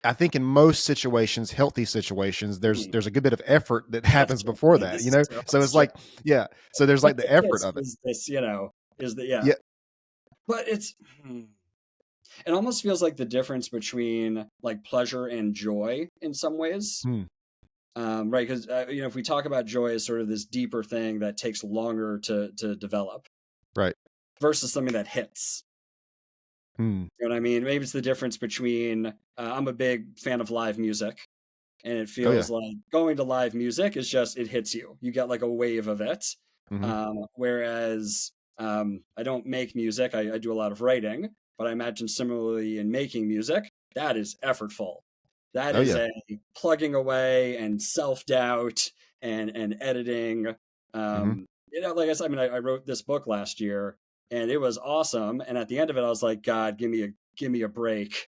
I think in most situations, healthy situations, there's Mhm. there's a good bit of effort that That's happens true. before that. This is true. So That's it's true. like yeah. So there's But like the the effort hits of it. is this, is the yeah. Yeah. But it almost feels like the difference between like pleasure and joy in some ways, Hmm. right? Because if we talk about joy as sort of this deeper thing that takes longer to develop Right. versus something that hits. Hmm. You know what I mean? Maybe it's the difference between I'm a big fan of live music, and it Oh yeah. feels like going to live music is just it hits you. You get like a wave of it. Hmm. Whereas I don't make music. I do a lot of writing, but I imagine similarly in making music, that is effortful. That Oh is yeah. a plugging away and self doubt and editing. Hmm. Like I said, I mean, I wrote this book last year, and it was awesome. And at the end of it, I was like, God, give me a break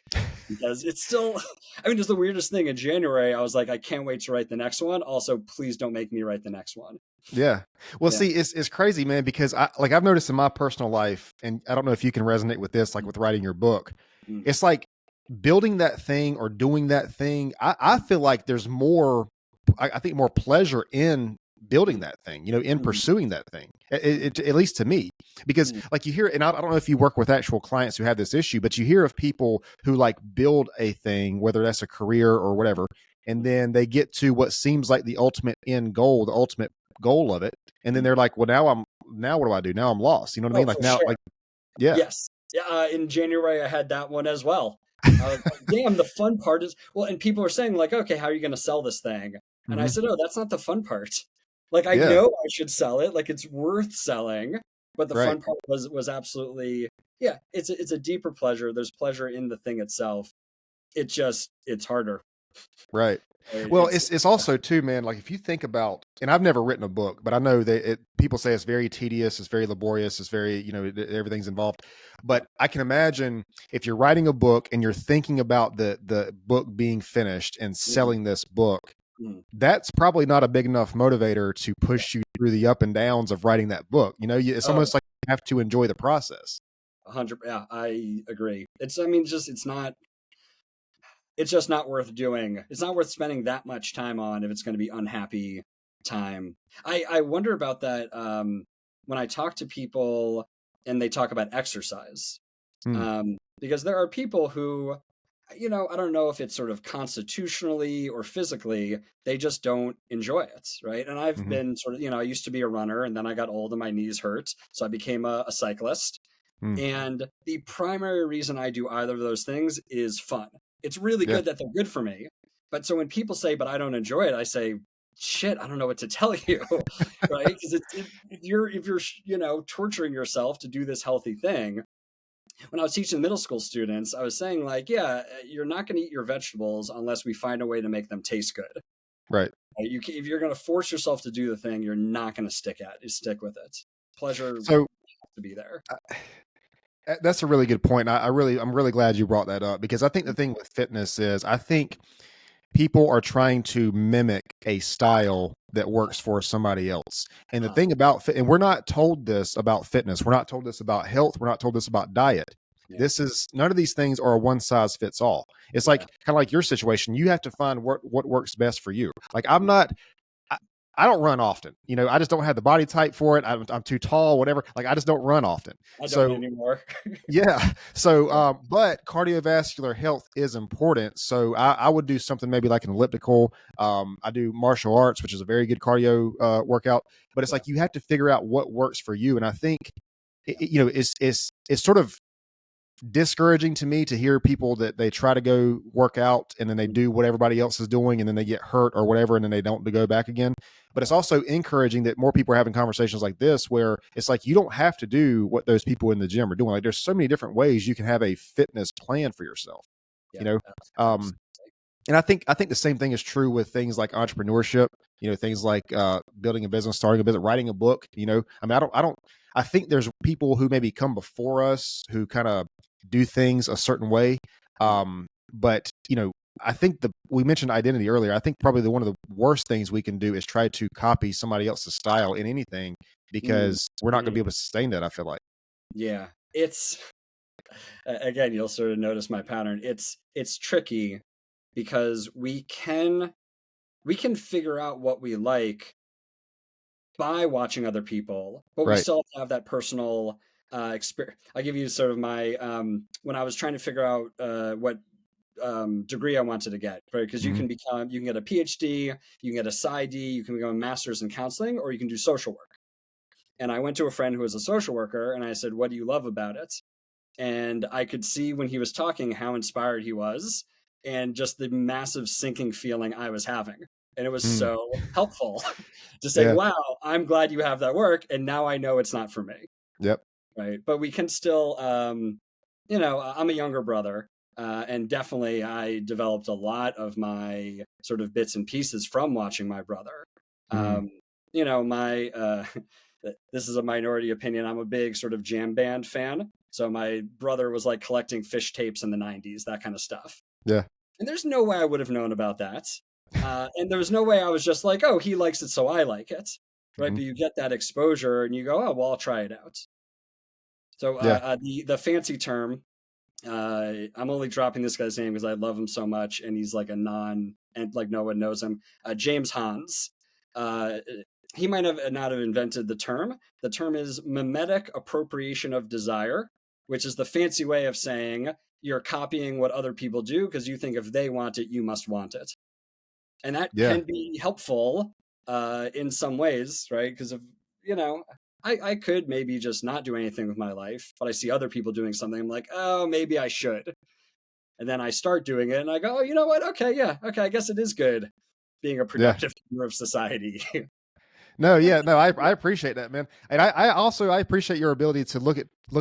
because it's still. I mean, it's the weirdest thing. In January, I was like, I can't wait to write the next one. Also, please don't make me write the next one. Yeah. Well, Yeah. see, it's crazy, man, because I've noticed in my personal life, and I don't know if you can resonate with this, like with writing your book. Mm, it's like building that thing or doing that thing. I feel like there's more, I think more pleasure in building mm, that thing, in mm, pursuing that thing, mm, at least to me, because mm, like you hear, and I don't know if you work with actual clients who have this issue, but you hear of people who like build a thing, whether that's a career or whatever, and mm. then they get to what seems like the ultimate end goal, the ultimate goal of it. And then Mm. they're like, well, now what do I do? Now I'm lost. You know what I Oh, mean? Like for now, sure. like, yeah. Yes. Yeah, in January, I had that one as well. I was like, damn, the fun part is, well, and people were saying, like, okay, how are you going to sell this thing? And I Hmm. said, oh, that's not the fun part. Like, I Yeah. know I should sell it, like, it's worth selling, but the Right. fun part was absolutely, yeah, it's a deeper pleasure. There's pleasure in the thing itself. It's harder. Right. Well, It's, it's also too, man. Like if you think about, and I've never written a book, but I know that people say it's very tedious, it's very laborious, it's very, everything's involved. yeah. But I can imagine if you're writing a book and you're thinking about the book being finished and Mm, selling this book, mm, that's probably not a big enough motivator to yeah. push you through the up and downs of writing that book. It's Oh, almost like you have to enjoy the process. 100. Yeah, I agree. I mean, just, it's just not worth doing. It's not worth spending that much time on if it's going to be unhappy time. I wonder about that when I talk to people and they talk about exercise. Hmm. Because there are people who, I don't know if it's sort of constitutionally or physically, they just don't enjoy it, right? And I've Hmm. been sort of, I used to be a runner and then I got old and my knees hurt. So I became a cyclist. Hmm. And the primary reason I do either of those things is fun. It's really Yeah. good that they're good for me. But so when people say, but I don't enjoy it, I say, shit, I don't know what to tell you, right? Because if you're torturing yourself to do this healthy thing. When I was teaching middle school students, I was saying like, yeah, you're not going to eat your vegetables unless we find a way to make them taste good. Right. Right? If you're going to force yourself to do the thing, you're not going to stick with it. Pleasure has So to be there. that's a really good point. I'm really glad you brought that up because I think the thing with fitness is I think people are trying to mimic a style that works for somebody else. And the Uh-huh. thing about fit, and we're not told this about fitness, we're not told this about health, we're not told this about diet. Yeah, This is none of these things are a one size fits all. It's like yeah. kind of like your situation. You have to find what works best for you. Like I'm not I, I don't run often. I just don't have the body type for it. I'm too tall, whatever. Like I just don't run often. I don't So anymore. yeah. So, Yeah, but cardiovascular health is important. So I would do something maybe like an elliptical. I do martial arts, which is a very good cardio workout. But it's yeah, like you have to figure out what works for you. And I think, yeah. it's sort of discouraging to me to hear people that they try to go work out and then they Mm, do what everybody else is doing and then they get hurt or whatever and then they don't go back again. But it's yeah, also encouraging that more people are having conversations like this where it's like you don't have to do what those people in the gym are doing. Like there's so many different ways you can have a fitness plan for yourself, you yeah. know. Um, and I think the same thing is true with things like entrepreneurship, things like building a business, starting a business, writing a book. I mean, I think there's people who maybe come before us who kind of do things a certain way. Mm, But I think we mentioned identity earlier. I think probably one of the worst things we can do is try to copy somebody else's style in anything mm, because we're not going to be mm. able to sustain that. I feel like. Yeah, again, you'll sort of notice my pattern. It's tricky because we can figure out what we like by watching other people, but we Right. still have that personal experience. I'll give you sort of my when I was trying to figure out what degree I wanted to get, right? Because Hmm. you can get a PhD, you can get a PsyD, you can become a master's in counseling, or you can do social work. And I went to a friend who was a social worker, and I said, "What do you love about it?" And I could see when he was talking how inspired he was, and just the massive sinking feeling I was having. And it was Mm. so helpful to say, Yeah. wow, I'm glad you have that work. And now I know it's not for me. Yep. Right. But we can still, I'm a younger brother. And definitely I developed a lot of my sort of bits and pieces from watching my brother. Mm. Um, my, this is a minority opinion. I'm a big sort of jam band fan. So my brother was like collecting fish tapes in the 90s, that kind of stuff. Yeah. And there's no way I would have known about that. And there was no way I was just like, oh, he likes it, so I like it. Right. Hmm. But you get that exposure and you go, oh, well, I'll try it out. So Yeah. the fancy term I'm only dropping this guy's name because I love him so much, and he's like a non, and like no one knows him. James Hans. Uh, he might have not have invented the term. The term is mimetic appropriation of desire, which is the fancy way of saying you're copying what other people do because you think if they want it, you must want it, and that Yeah. can be helpful in some ways, right? Because of you know, I could maybe just not do anything with my life, but I see other people doing something. I'm like, oh, maybe I should. And then I start doing it and I go, oh, you know what? Okay, yeah, okay, I guess it is good being a Yeah. productive member of society. No, yeah, no, I appreciate that, man. And I also I appreciate your ability to look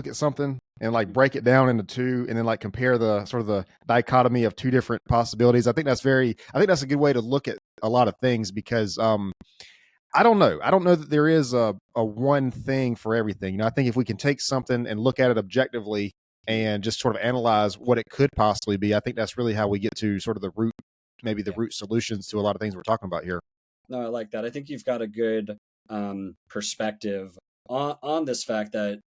at something and like break it down into two and then like compare the sort of the dichotomy of two different possibilities. I think that's a good way to look at a lot of things because I don't know. I don't know that there is a one thing for everything. You know, I think if we can take something and look at it objectively and just sort of analyze what it could possibly be, I think that's really how we get to sort of the root, maybe the Yeah. root solutions to a lot of things we're talking about here. No, I like that. I think you've got a good perspective on this fact that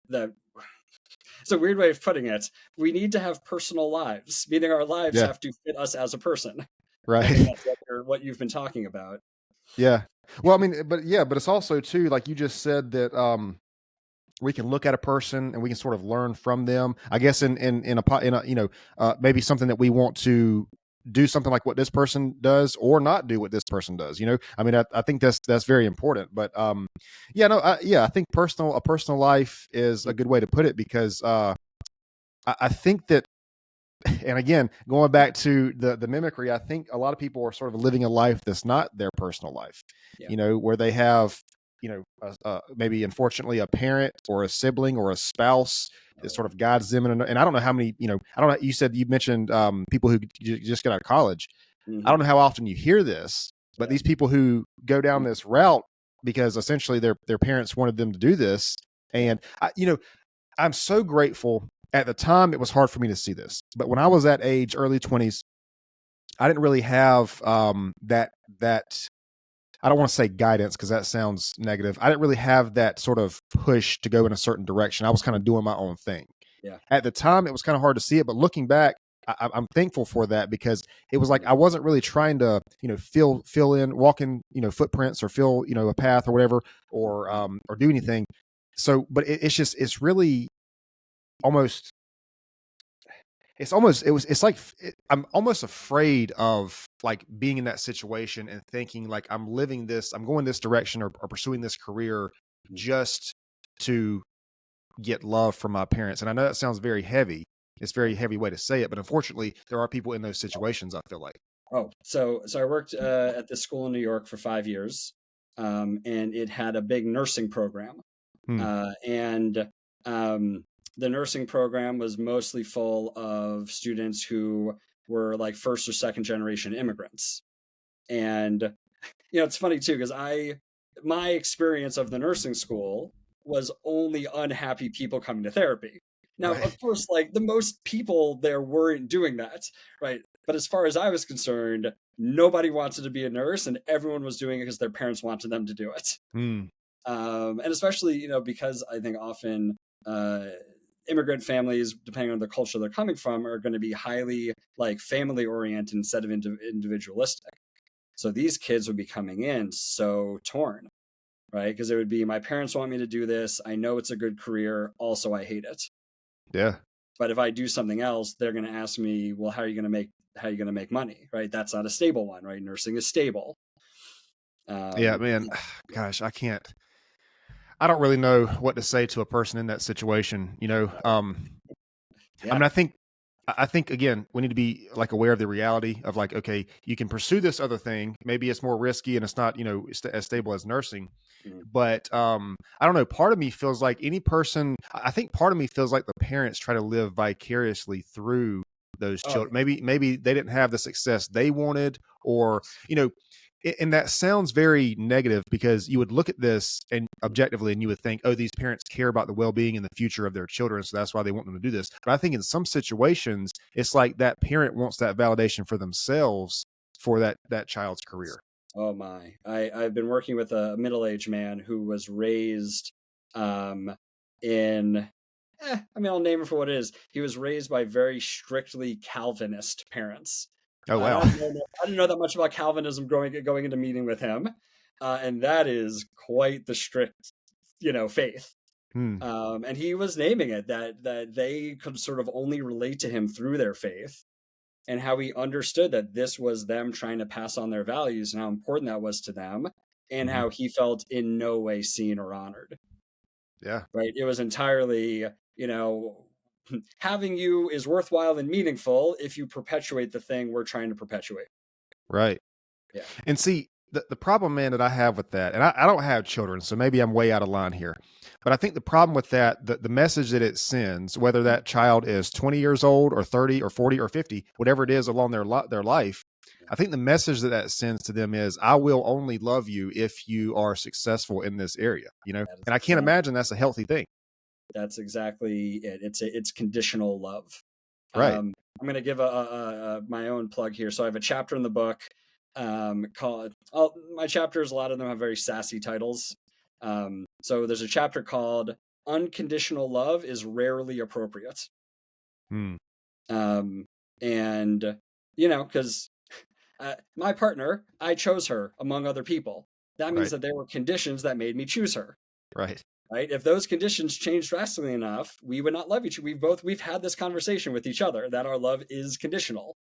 it's a weird way of putting it. We need to have personal lives, meaning our lives Yeah. have to fit us as a person. And I think Right. that's what you've been talking about. Yeah. Well, I mean, but yeah, but it's also too, like you just said that we can look at a person and we can sort of learn from them. I guess in a maybe something that we want to do something like what this person does or not do what this person does. You know, I mean, I think that's very important. But yeah, no, yeah, I think a personal life is a good way to put it because I think that and again, going back to the mimicry, I think a lot of people are sort of living a life that's not their personal life. Yeah. You know, where they have, maybe unfortunately a parent or a sibling or a spouse that Oh sort yeah. of guides them. And I don't know how many, I don't know. You said you mentioned people who just got out of college. I Hmm. don't know how often you hear this, but Yeah. these people who go down this route because essentially their parents wanted them to do this, Yeah. and I'm so grateful. At the time, it was hard for me to see this, but when I was that age, early 20s, I didn't really have that. I don't want to say guidance because that sounds negative. I didn't really have that sort of push to go in a certain direction. I was kind of doing my own thing. Yeah. At the time, it was kind of hard to see it, but looking back, I'm thankful for that because it was like Mhm. I wasn't really trying to, fill in, walk in, footprints or fill, a path or whatever, or do anything. So, but it's really almost I'm almost afraid of like being in that situation and thinking like I'm going this direction or pursuing this career just to get love from my parents. And I know that sounds very heavy. It's a Yeah. very heavy way to say it, but unfortunately there are people in those situations, I feel like. Oh, so I worked at this school in New York for 5 years, and it had a big nursing program, Hmm. and the nursing program was mostly full of students who were like first or second generation immigrants, and it's funny too because my experience of the nursing school was only unhappy people coming to therapy. Now, Right. of course, like the most people there weren't doing that, right? But as far as I was concerned, nobody wanted to be a nurse, and everyone was doing it because their parents wanted them to do it. Hmm. And especially, because I think often uh, immigrant families, depending on the culture they're coming from, are going to be highly like family oriented instead of individualistic. So these kids would be coming in so torn, right? Because it would be my parents want me to do this. I know it's a good career. Also, I hate it. Yeah. But if I do something else, they're going to ask me, well, how are you going to make money, right? That's not a stable one, right? Nursing is stable. Yeah, Um, man. Gosh, I don't really know what to say to a person in that situation. I yeah. mean, I think again, we need to be like aware of the reality of like, okay, you can pursue this other thing. Maybe it's more risky and it's not, as stable as nursing. Mhm. But I don't know. Part of me feels like any person. I think part of me feels like the parents try to live vicariously through those Oh children. yeah. Maybe they didn't have the success they wanted, or you know, and that sounds very negative because you would look at this and objectively and you would think, oh, these parents care about the well-being and the future of their children, so that's why they want them to do this. But I think in some situations it's like that parent wants that validation for themselves for that child's career. Oh my. I've been working with a middle-aged man who was raised um in I mean, I'll name it for what it is. He was raised by very strictly Calvinist parents. Oh, And wow. I didn't know that much about Calvinism going into meeting with him, and that is quite the strict, faith. Hmm. And he was naming it that they could sort of only relate to him through their faith, and how he understood that this was them trying to pass on their values and how important that was to them, and Mhm. how he felt in no way seen or honored. Yeah. Right? It was entirely, having you is worthwhile and meaningful if you perpetuate the thing we're trying to perpetuate. Right. Yeah. And see, the problem, man, that I have with that, and I don't have children, so maybe I'm way out of line here. But I think the problem with that, the message that it sends, whether that child is 20 years old or 30 or 40 or 50, whatever it is along their life, I think the message that sends to them is, I will only love you if you are successful in this area, That is And I can't exactly imagine that's a healthy thing. that's exactly it. It's conditional love. Right. I'm going to give my own plug here. So I have a chapter in the book called. My chapters, a lot of them have very sassy titles. So there's a chapter called "Unconditional Love is Rarely Appropriate," Hmm. um, and because my partner, I chose her among other people. That means Right. that there were conditions that made me choose her. Right. Right? If those conditions changed drastically enough, we would not love each other. We've had this conversation with each other that our love is conditional.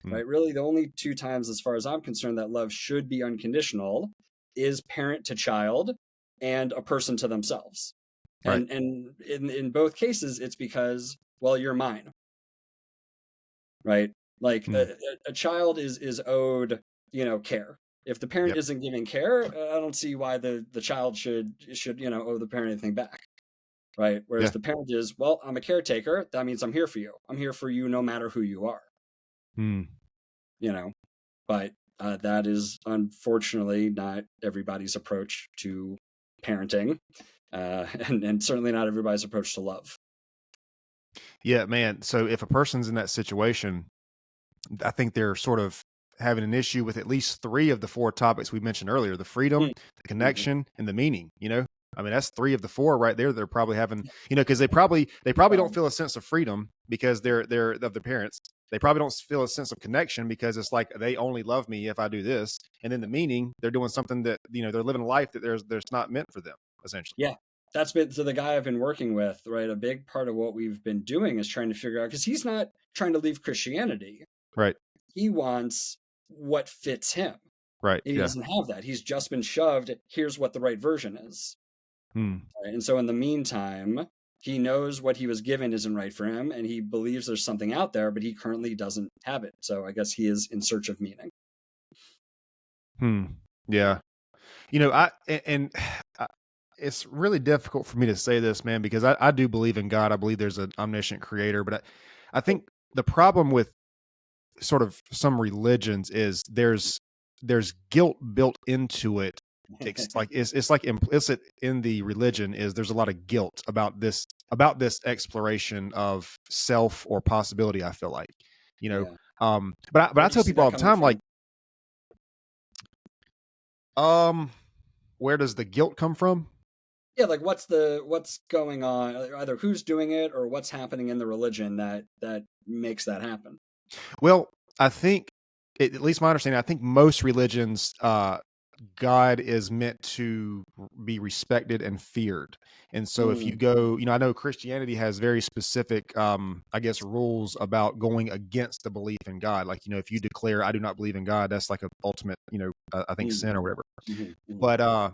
Hmm. Right? Really, the only two times, as far as I'm concerned, that love should be unconditional is parent to child and a person to themselves. Right. And in both cases, it's because, well, you're mine. Right? Like Hmm. a child is owed, care. If the parent Yep. isn't giving care, I don't see why the child should owe the parent anything back. Right? Whereas Yeah. the parent is, well, I'm a caretaker. That means I'm here for you. I'm here for you no matter who you are. Hmm. You know, but that is unfortunately not everybody's approach to parenting, and certainly not everybody's approach to love. Yeah, man. So if a person's in that situation, I think they're sort of having an issue with at least three of the four topics we mentioned earlier: the freedom, the Mm-hmm. connection, and the meaning. I mean, that's three of the four right there. They're probably having, because they probably don't feel a sense of freedom because they're of the parents. They probably don't feel a sense of connection because it's like they only love me if I do this. And then the meaning, they're doing something that they're living a life that there's not meant for them, essentially. Yeah, that's been so the guy I've been working with, right? A big part of what we've been doing is trying to figure out because he's not trying to leave Christianity. Right. He wants what fits him. Right. And he Yeah. doesn't have that. He's just been shoved. Here's what the right version is. Hmm. Right? And so in the meantime, he knows what he was given isn't right for him, and he believes there's something out there, but he currently doesn't have it. So I guess he is in search of meaning. Hmm. Yeah. Yeah. And I, it's really difficult for me to say this, man, because I do believe in God. I believe there's an omniscient creator, but I think the problem with sort of some religions is there's guilt built into it. It's like implicit in the religion is there's a lot of guilt about this exploration of self or possibility. I feel like, you know, Yeah. but Where I do you tell see people that all the coming time, like, from? um, where does the guilt come from? Yeah, like what's going on? Either who's doing it or what's happening in the religion that makes that happen. Well, I think, at least my understanding, I think most religions, God is meant to be respected and feared. And so if you Mm, go, I know Christianity has very specific, I guess, rules about going against the belief in God. Like, if you declare, I do not believe in God, that's like a ultimate, I think mm, sin or whatever. mm, But,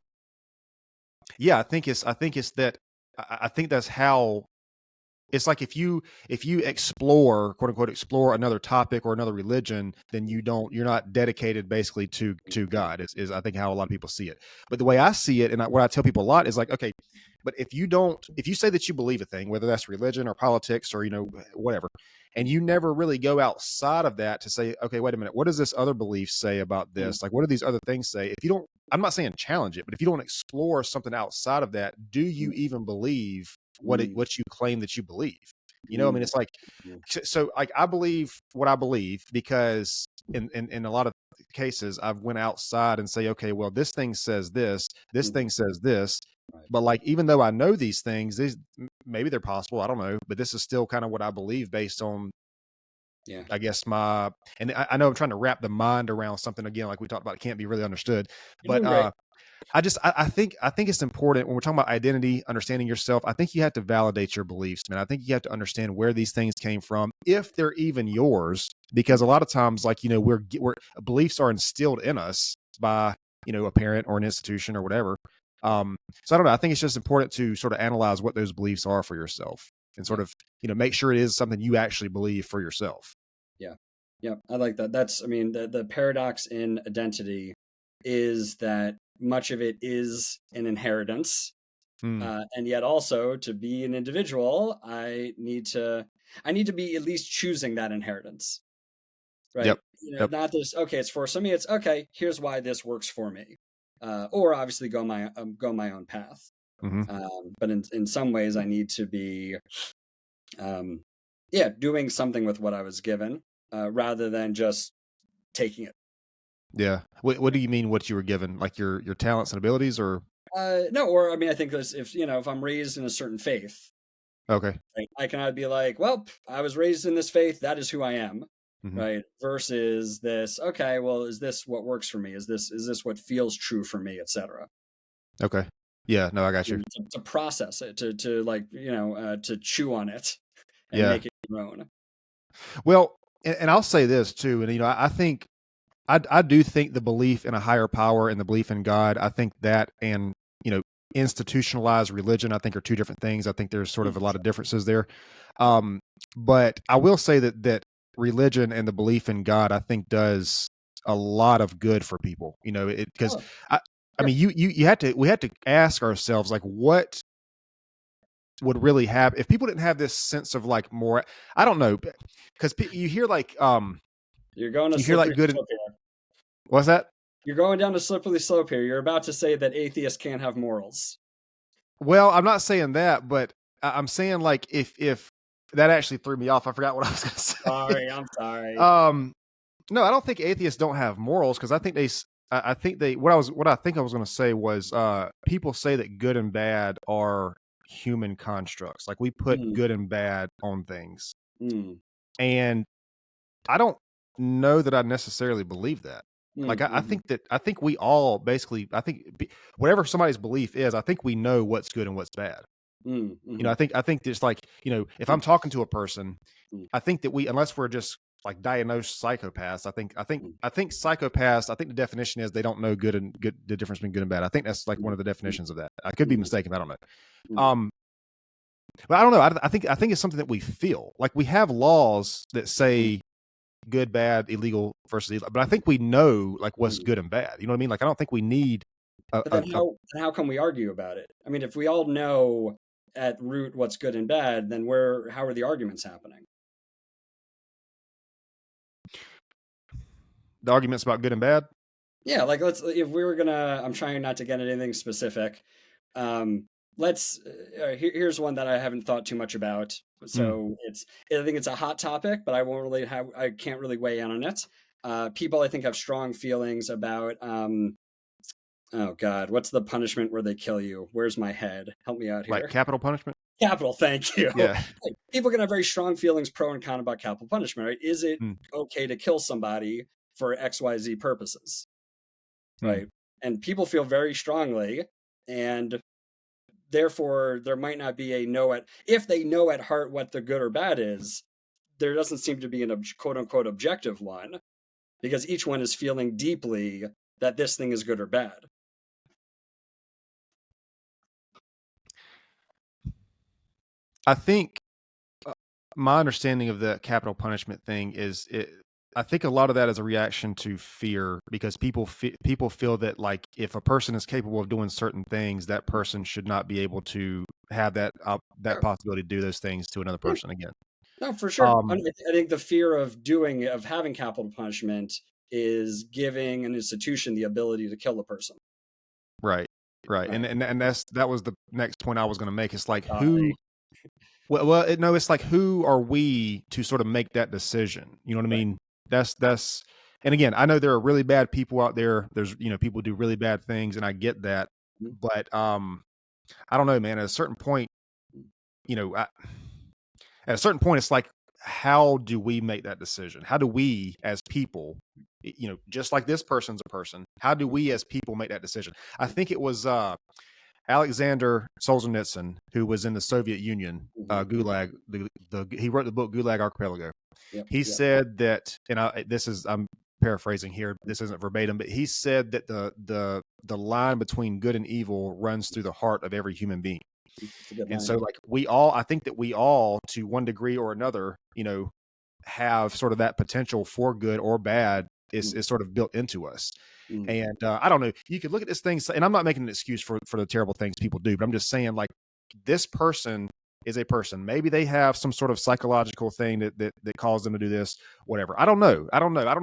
yeah, I think it's that, I think that's how it's like if you explore, quote unquote, explore another topic or another religion, then you're not dedicated basically to God. Is I think how a lot of people see it. But the way I see it, and what I tell people a lot is like, okay, but if you say that you believe a thing, whether that's religion or politics or whatever, and you never really go outside of that to say, okay, wait a minute, what does this other belief say about mm, this? Like, what do these other things say? If you don't, I'm not saying challenge it, but if you don't explore something outside of that, do you mm, even believe mm, what you claim that you believe? I mean, mm, it's like, mm, so like I believe what I believe because in a lot of cases I've went outside and say, okay, well, this thing says this mm, thing says this, right. but like even though I know these things, maybe they're possible. I don't know, but this is still kind of what I believe based on, Yeah. I guess and I know I'm trying to wrap the mind around something again, like we talked about, it can't be really understood, You're but doing great. I think it's important when we're talking about identity, understanding yourself. I think you have to validate your beliefs, man. I think you have to understand where these things came from, if they're even yours, because a lot of times, like, we're beliefs are instilled in us by, a parent or an institution or whatever. So I don't know. I think it's just important to sort of analyze what those beliefs are for yourself and sort Yeah. of, make sure it is something you actually believe for yourself. Yeah. Yeah. I like that. I mean, the paradox in identity is that much of it is an inheritance. Hmm. And yet also to be an individual, I need to be at least choosing that inheritance, right? Yep. Yep. Not this, okay, it's for me, it's okay, here's why this works for me. Or obviously go my own path. Hmm. But in some ways I need to be um, yeah, doing something with what I was given, rather than just taking it. Yeah. What do you mean? What you were given, like your talents and abilities, or No, or I mean, I think this, if I'm raised in a certain faith, okay. right, I can either be like, well, I was raised in this faith, that is who I am, Hmm. right? Versus this, okay, well, is this what works for me? Is this what feels true for me, etc. Okay. Yeah. No, I got you. To process it, to like, to chew on it and Yeah. make it your own. Well, and I'll say this too, and I think I do think the belief in a higher power and the belief in God, I think that and you know institutionalized religion, I think are two different things. I think there's sort of a For lot sure. of differences there. Yeah. Um, but I will say that religion and the belief in God, I think, does a lot of good for people. It because Oh, I. I sure. mean, we had to ask ourselves, like, what would really have if people didn't have this sense of like more. I don't know, because you hear like You're going a you hear like slippery good. slope here. What's that? You're going down a slippery slope here. You're about to say that atheists can't have morals. Well, I'm not saying that, but I'm saying like if that actually threw me off. I forgot what I was going to say. Sorry, I'm sorry. um, no, I don't think atheists don't have morals because I think I think they. What I think I was going to say was people say that good and bad are human constructs. Like we put Mm, good and bad on things, mm, and I don't know that I necessarily believe that. Like mm, I think we all basically whatever somebody's belief is, I think we know what's good and what's bad. mm, mm, I think just like, if mm, I'm talking to a person, mm, I think that unless we're just like diagnosed psychopaths, mm, I think psychopaths, I think the definition is they don't know the difference between good and bad. I think that's like one mm, of the mm, definitions of that. I could be mm, mistaken. I don't know. mm, Um, but I don't know. I think it's something that we feel like we have laws that mm, say good, bad, illegal versus illegal, but I think we know like what's mm. good and bad. You know what I mean? Like I don't think we need But then how come we argue about it? I mean, if we all know at root what's good and bad, then how are the arguments happening? the arguments about good and bad. Yeah, like if we were gonna, I'm trying not to get into anything specific. Um, let's here's one that I haven't thought too much about. Mm, So I think it's a hot topic, but I can't really weigh in on it. People I think have strong feelings about oh God, what's the punishment where they kill you? Where's my head? Help me out like here. capital punishment. Capital, thank you. Yeah. Like, people can have very strong feelings pro and con about capital punishment, right? Is it Mm, okay to kill somebody for XYZ purposes? mm. Right? And people feel very strongly, and therefore there might not be a know at if they know at heart what the good or bad is. There doesn't seem to be an quote unquote objective one because each one is feeling deeply that this thing is good or bad. I think my understanding of the capital punishment thing is I think a lot of that is a reaction to fear because people feel that like if a person is capable of doing certain things, that person should not be able to have that Sure. possibility to do those things to another Yeah. person again. No, for sure. Um, I think the fear of having capital punishment is giving an institution the ability to kill a person. right, right, Right. and that was the next point I was going to make. It's like Sorry. no, it's like who are we to sort of make that decision? You know what I Right. mean? That's and again, I know there are really bad people out there. There's people do really bad things, and I get that. Mhm. But I don't know, man. At a certain point, at a certain point, it's like, how do we make that decision? How do we as people, just like this person's a person, how do we as people make that decision? I think it was Alexander Solzhenitsyn, who was in the Soviet Union, Gulag. He wrote the book Gulag Archipelago. Yep. He Yep. said that, and I'm paraphrasing here. This isn't verbatim, but he said that the line between good and evil runs through the heart of every human being. It's a good And line. so, like, I think that we all, to one degree or another, have sort of that potential for good or bad is sort of built into us. And I don't know, you could look at this thing, and I'm not making an excuse for the terrible things people do, but I'm just saying, like, this person is a person. Maybe they have some sort of psychological thing that caused them to do this, whatever. I don't know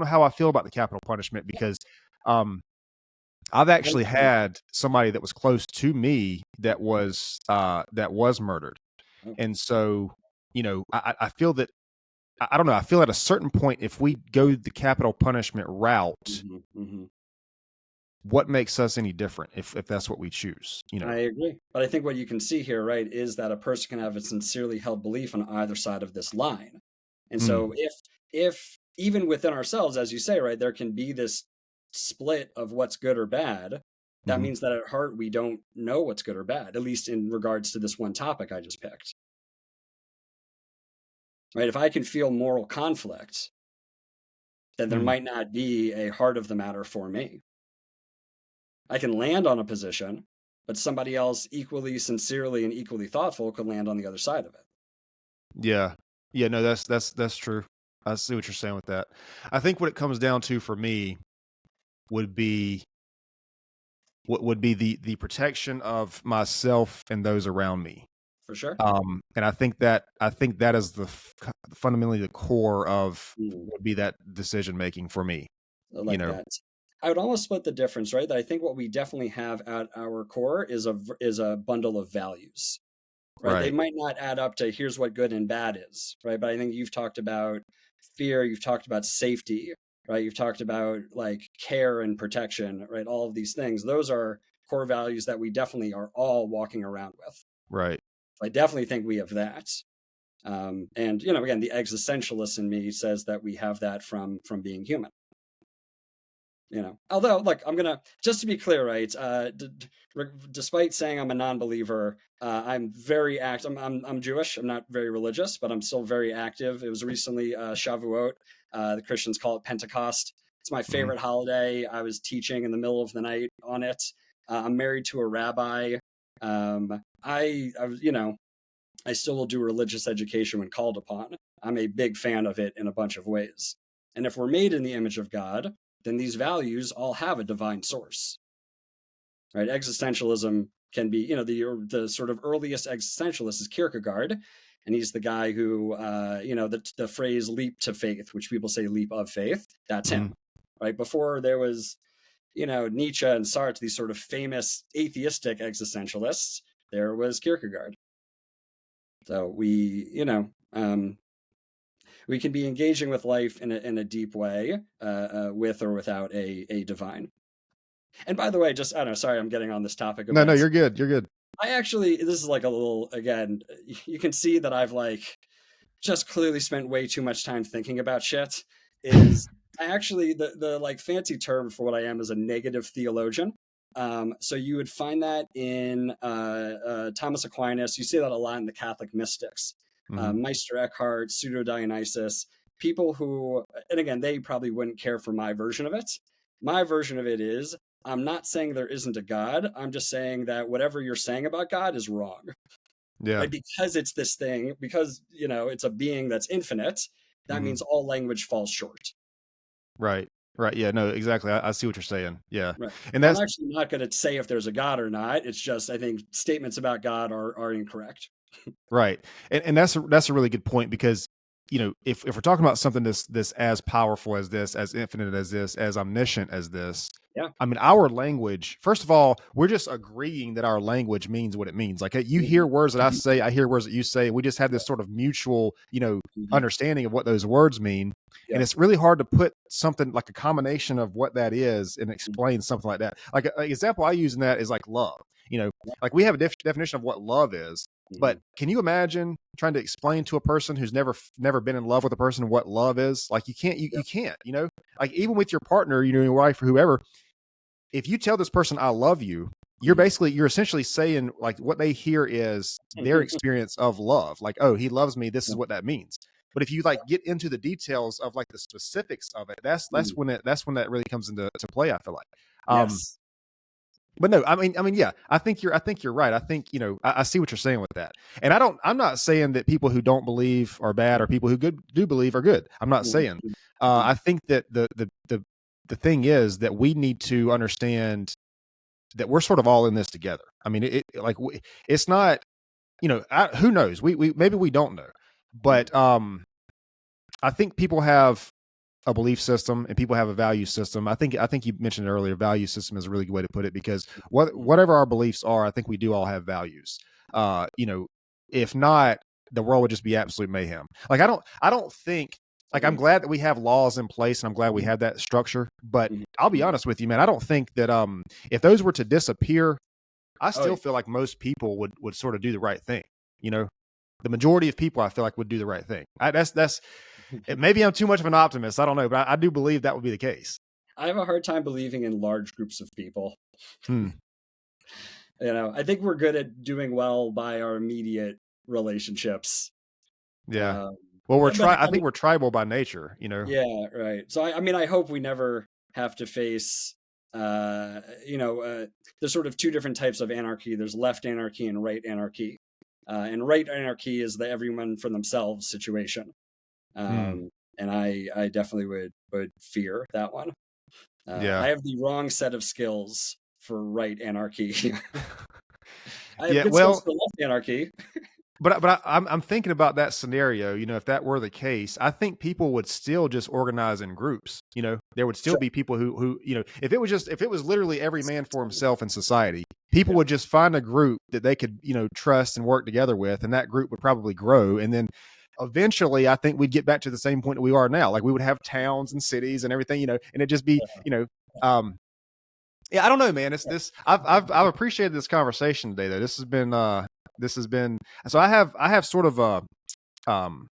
how I feel about the capital punishment, because I've actually had somebody that was close to me that was murdered. And so, I feel that, I don't know, I feel at a certain point, if we go the capital punishment route, what makes us any different if that's what we choose? I agree. But I think what you can see here, right, is that a person can have a sincerely held belief on either side of this line. And so if even within ourselves, as you say, right, there can be this split of what's good or bad, that means that at heart we don't know what's good or bad, at least in regards to this one topic I just picked. Right? If I can feel moral conflict, then there might not be a heart of the matter for me. I can land on a position, but somebody else equally sincerely and equally thoughtful could land on the other side of it. Yeah. No, that's true. I see what you're saying with that. I think what it comes down to for me would be the protection of myself and those around me. For sure. And I think that is fundamentally the core of would be that decision making for me. I like that. I would almost split the difference, right? That I think what we definitely have at our core is a bundle of values, right? They might not add up to here's what good and bad is, right? But I think you've talked about fear, you've talked about safety, right? You've talked about like care and protection, right? All of these things. Those are core values that we definitely are all walking around with. Right. I definitely think we have that. And again, the existentialist in me says that we have that from being human. Although, look, I'm gonna, just to be clear, right? Despite saying I'm a non-believer, I'm very active. I'm Jewish. I'm not very religious, but I'm still very active. It was recently Shavuot. The Christians call it Pentecost. It's my favorite holiday. I was teaching in the middle of the night on it. I'm married to a rabbi. I still will do religious education when called upon. I'm a big fan of it in a bunch of ways. And if we're made in the image of God, then these values all have a divine source, right? Existentialism can be, the sort of earliest existentialist is Kierkegaard, and he's the guy who, the phrase "leap to faith," which people say "leap of faith," that's him, right? Before there was, Nietzsche and Sartre, these sort of famous atheistic existentialists, there was Kierkegaard. So we can be engaging with life in a deep way, with or without a divine. And by the way, just, I don't know, sorry, I'm getting on this topic a bit. No, you're good. You're good. This is like a little, again, you can see that I've like just clearly spent way too much time thinking about shit. I actually, the like fancy term for what I am is a negative theologian. So you would find that in Thomas Aquinas. You see that a lot in the Catholic mystics. Meister Eckhart, Pseudo Dionysius, people who, and again, they probably wouldn't care for my version of it. My version of it is, I'm not saying there isn't a God. I'm just saying that whatever you're saying about God is wrong. Yeah. Right? Because it's this thing, because, it's a being that's infinite, that means all language falls short. Right. Yeah, no, exactly. I see what you're saying. Yeah. Right. And that's, I'm actually not going to say if there's a God or not. It's just, I think statements about God are incorrect. right. And that's a really good point, because, if we're talking about something this as powerful as this, as infinite as this, as omniscient as this, yeah. I mean, our language, first of all, we're just agreeing that our language means what it means. Like, you hear words that I say, I hear words that you say. We just have this sort of mutual, understanding of what those words mean. Yeah. And it's really hard to put something like a combination of what that is and explain something like that. Like, an example I use in that is like love. Like, we have a definition of what love is, But Mhm. can you imagine trying to explain to a person who's never been in love with a person what love is? Like you can't, like even with your partner, your wife or whoever, if you tell this person I love you, Mhm. you're essentially saying like what they hear is their experience of love. Like, oh, he loves me, this is what that means. But if you like get into the details of like the specifics of it, Mhm. that's when that really comes into play, I feel like. Um, Yes. but no, yeah, I think you're right. I think, I see what you're saying with that. And I'm not saying that people who don't believe are bad or people who do believe are good. I'm not Mhm. saying. Mhm. I think that the thing is that we need to understand that we're sort of all in this together. I mean, it's not, who knows? We maybe we don't know, Mhm. but I think people have a belief system and people have a value system. I think you mentioned earlier, value system is a really good way to put it because Mhm. whatever our beliefs are, I think we do all have values. You know, if not, the world would just be absolute mayhem. Like I don't think like I'm Mhm. glad that we have laws in place and I'm glad we have that structure. But Mhm. I'll be Mhm. honest with you, man. I don't think that if those were to disappear, I Oh, still feel like most people would sort of do the right thing. You know, the majority of people I feel like would do the right thing. Maybe I'm too much of an optimist. I don't know, but I do believe that would be the case. I have a hard time believing in large groups of people. Hmm. I think we're good at doing well by our immediate relationships. Yeah. Um, Well, but I I think mean, we're tribal by nature. yeah, right. So I mean, I hope we never have to face, uh, there's sort of two different types of anarchy. There's left anarchy and right anarchy. And right anarchy is the everyone for themselves situation. Hmm. And I definitely would fear that one. I Yeah. have the wrong set of skills for right anarchy. I have Yeah. good skills Well, for left anarchy. I'm thinking about that scenario. If that were the case, I think people would still just organize in groups. There would still Sure. be people who if it was literally every man for himself in society, people Yeah. would just find a group that they could trust and work together with, and that group would probably grow, and then eventually I think we'd get back to the same point that we are now. Like we would have towns and cities and everything, and it'd just be um yeah, I don't know, man. It's this. I've appreciated this conversation today, though. This has been. So I have sort of a um,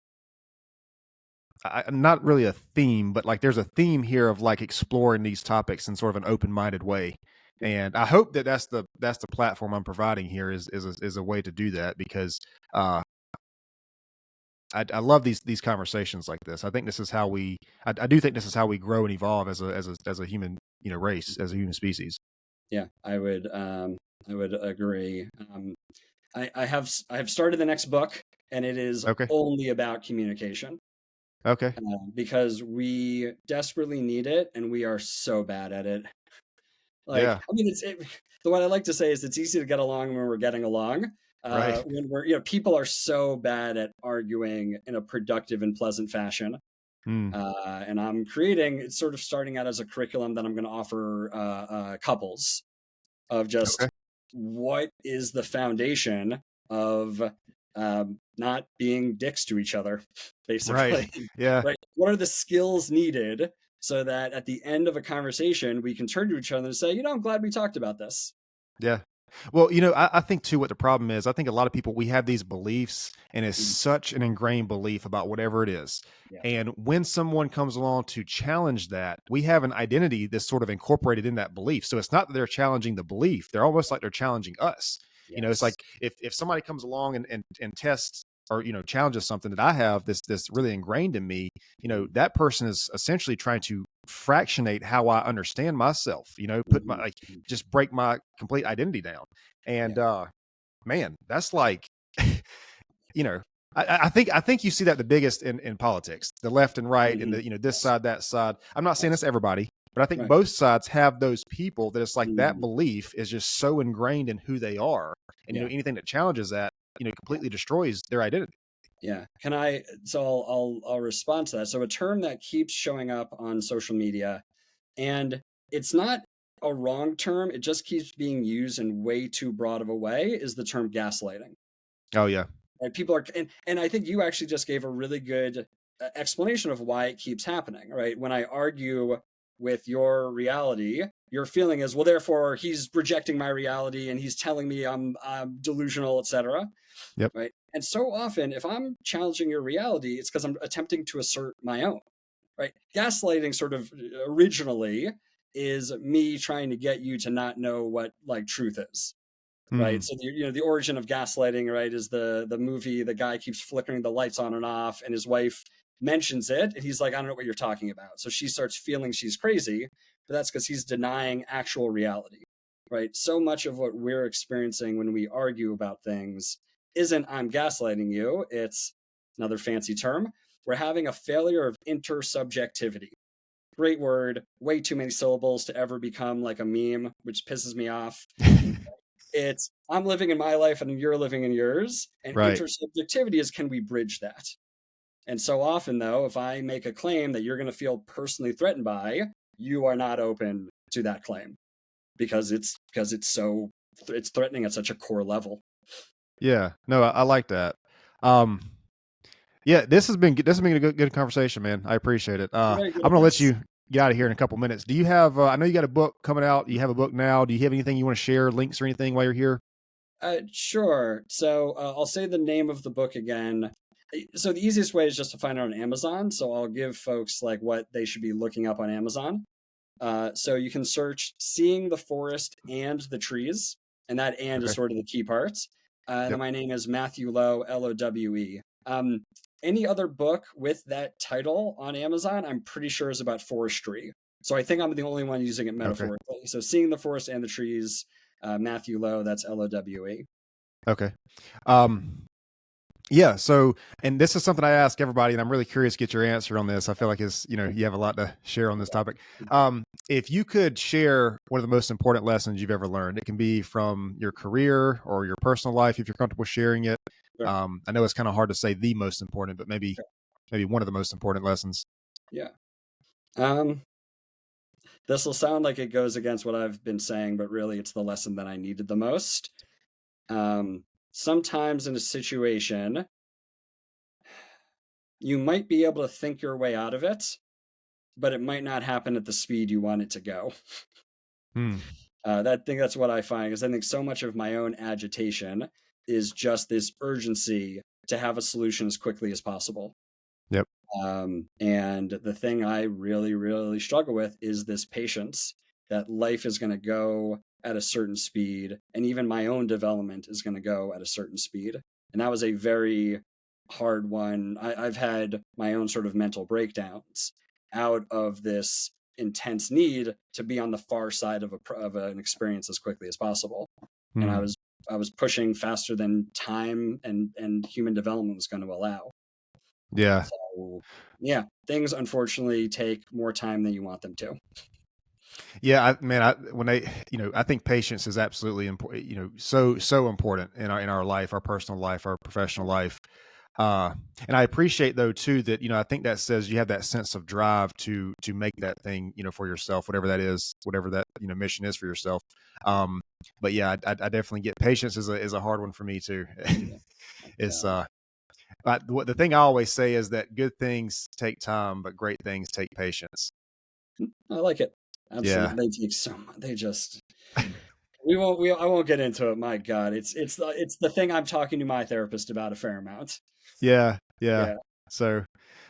not really a theme, but like there's a theme here of like exploring these topics in sort of an open minded way, Yeah. and I hope that that's the platform I'm providing here is a way to do that because uh, I love these conversations like this. I think this is how I do think this is how we grow and evolve as a human race as a human species. Yeah, I would agree. I have started the next book, and it is Okay. only about communication Okay. because we desperately need it, and we are so bad at it. Yeah. I mean, the what I like to say is it's easy to get along when we're getting along. Right. When people are so bad at arguing in a productive and pleasant fashion. Mm. And I'm creating, it's sort of starting out as a curriculum that I'm going to offer couples of Okay. just what is the foundation of not being dicks to each other, Right. basically. Yeah. Right? What are the skills needed so that at the end of a conversation, we can turn to each other and say, I'm glad we talked about this. Yeah. Well, I think too what the problem is, I think a lot of people we have these beliefs and it's Mm. such an ingrained belief about whatever it is. Yeah. And when someone comes along to challenge that, we have an identity that's sort of incorporated in that belief. So it's not that they're challenging the belief. They're almost like they're challenging us. It's like Yes. if somebody comes along and tests or challenges something that I have this really ingrained in me, Mhm. that person is essentially trying to fractionate how I understand myself, put my Mhm. like Mhm. just break my complete identity down. And Yeah. man, that's like, you know, I think you see that the biggest in politics, the left and right, and Mhm. the this Yes. side, that side. I'm not saying it's Yes. everybody, but I think Right. both sides have those people that it's like that Mhm. belief is just so ingrained in who they are, and Yeah. anything that challenges that, Yeah. completely destroys their identity. Yeah. Can I? So I'll respond to that. So a term that keeps showing up on social media, and it's not a wrong term. It just keeps being used in way too broad of a way. Is the term gaslighting? Oh yeah, Right? People are, and I think you actually just gave a really good explanation of why it keeps happening. Right? When I argue with your reality, your feeling is, well, therefore he's rejecting my reality and he's telling me I'm delusional, etc. Yep. Right. And so often, if I'm challenging your reality, it's because I'm attempting to assert my own. Right. Gaslighting sort of originally is me trying to get you to not know what like truth is. Right. Mm, So the origin of gaslighting, right, is the movie. The guy keeps flickering the lights on and off, and his wife mentions it, and he's like, I don't know what you're talking about. So she starts feeling she's crazy, but that's because he's denying actual reality. Right. So much of what we're experiencing when we argue about things isn't I'm gaslighting you. It's another fancy term. We're having a failure of intersubjectivity. Great word, way too many syllables to ever become like a meme, which pisses me off. It's I'm living in my life and you're living in yours. And right. intersubjectivity is, can we bridge that? And so often, though, if I make a claim that you're going to feel personally threatened by, you are not open to that claim because it's threatening at such a core level. Yeah. No, I like that. Um, yeah, this has been a good conversation, man. I appreciate it. You're very good I'm at gonna let this. you get out of here in a couple minutes. Do you have? I know you got a book coming out. You have a book now. Do you have anything you want to share, links or anything while you're here? Sure. So I'll say the name of the book again. So the easiest way is just to find it on Amazon. So I'll give folks like what they should be looking up on Amazon. So you can search "Seeing the Forest and the Trees," and that "and" is Okay. sort of the key parts. And then Yep. my name is Matthew Lowe, Lowe. Any other book with that title on Amazon, I'm pretty sure is about forestry. So I think I'm the only one using it Okay. metaphorically. So "Seeing the Forest and the Trees," Matthew Lowe, that's Lowe. Okay. Um, yeah. So, and this is something I ask everybody, and I'm really curious to get your answer on this. I feel like you have a lot to share on this topic. If you could share one of the most important lessons you've ever learned, it can be from your career or your personal life, if you're comfortable sharing it. Sure, I know it's kind of hard to say the most important, but maybe sure. one of the most important lessons. Yeah. Um, this will sound like it goes against what I've been saying, but really it's the lesson that I needed the most. Sometimes in a situation, you might be able to think your way out of it, but it might not happen at the speed you want it to go. Hmm. That's what I find, because I think so much of my own agitation is just this urgency to have a solution as quickly as possible. Yep. And the thing I really, really struggle with is this patience that life is going to go at a certain speed, and even my own development is going to go at a certain speed. And that was a very hard one. I've had my own sort of mental breakdowns out of this intense need to be on the far side of an experience as quickly as possible. And I Hmm. was I was pushing faster than time and human development was going to allow. Yeah. So yeah, things unfortunately take more time than you want them to. Yeah, I think patience is absolutely important. So important in our life, our personal life, our professional life. And I appreciate though too that I think that says you have that sense of drive to make that thing for yourself, whatever that is, whatever that mission is for yourself. Um, but yeah, I definitely get patience is a hard one for me too. Yeah, It's yeah. what the thing I always say is that good things take time, but great things take patience. I like it. Yeah. Absolutely, they take so much. They just we won't. I won't get into it. My God, it's the thing I'm talking to my therapist about a fair amount. Yeah, yeah. Yeah. So,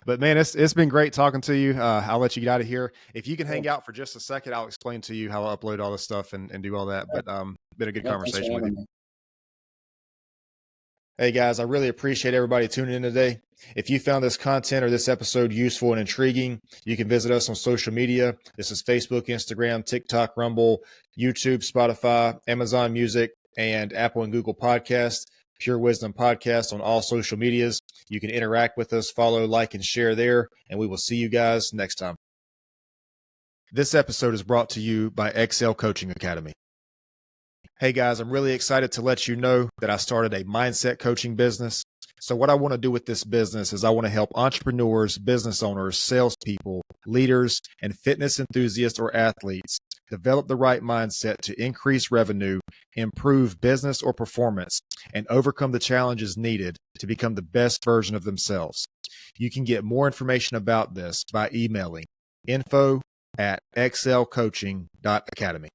but man, it's been great talking to you. I'll let you get out of here. If you can Cool. hang out for just a second, I'll explain to you how I upload all this stuff and do all that. Yeah. But been a good Yeah. Thanks for conversation with you. having me. Hey guys, I really appreciate everybody tuning in today. If you found this content or this episode useful and intriguing, you can visit us on social media. This is Facebook, Instagram, TikTok, Rumble, YouTube, Spotify, Amazon Music, and Apple and Google Podcasts. Pure Wisdom Podcast on all social medias. You can interact with us, follow, like, and share there, and we will see you guys next time. This episode is brought to you by Excel Coaching Academy. Hey guys, I'm really excited to let you know that I started a mindset coaching business. So what I want to do with this business is I want to help entrepreneurs, business owners, salespeople, leaders, and fitness enthusiasts or athletes develop the right mindset to increase revenue, improve business or performance, and overcome the challenges needed to become the best version of themselves. You can get more information about this by emailing info at excelcoaching.academy.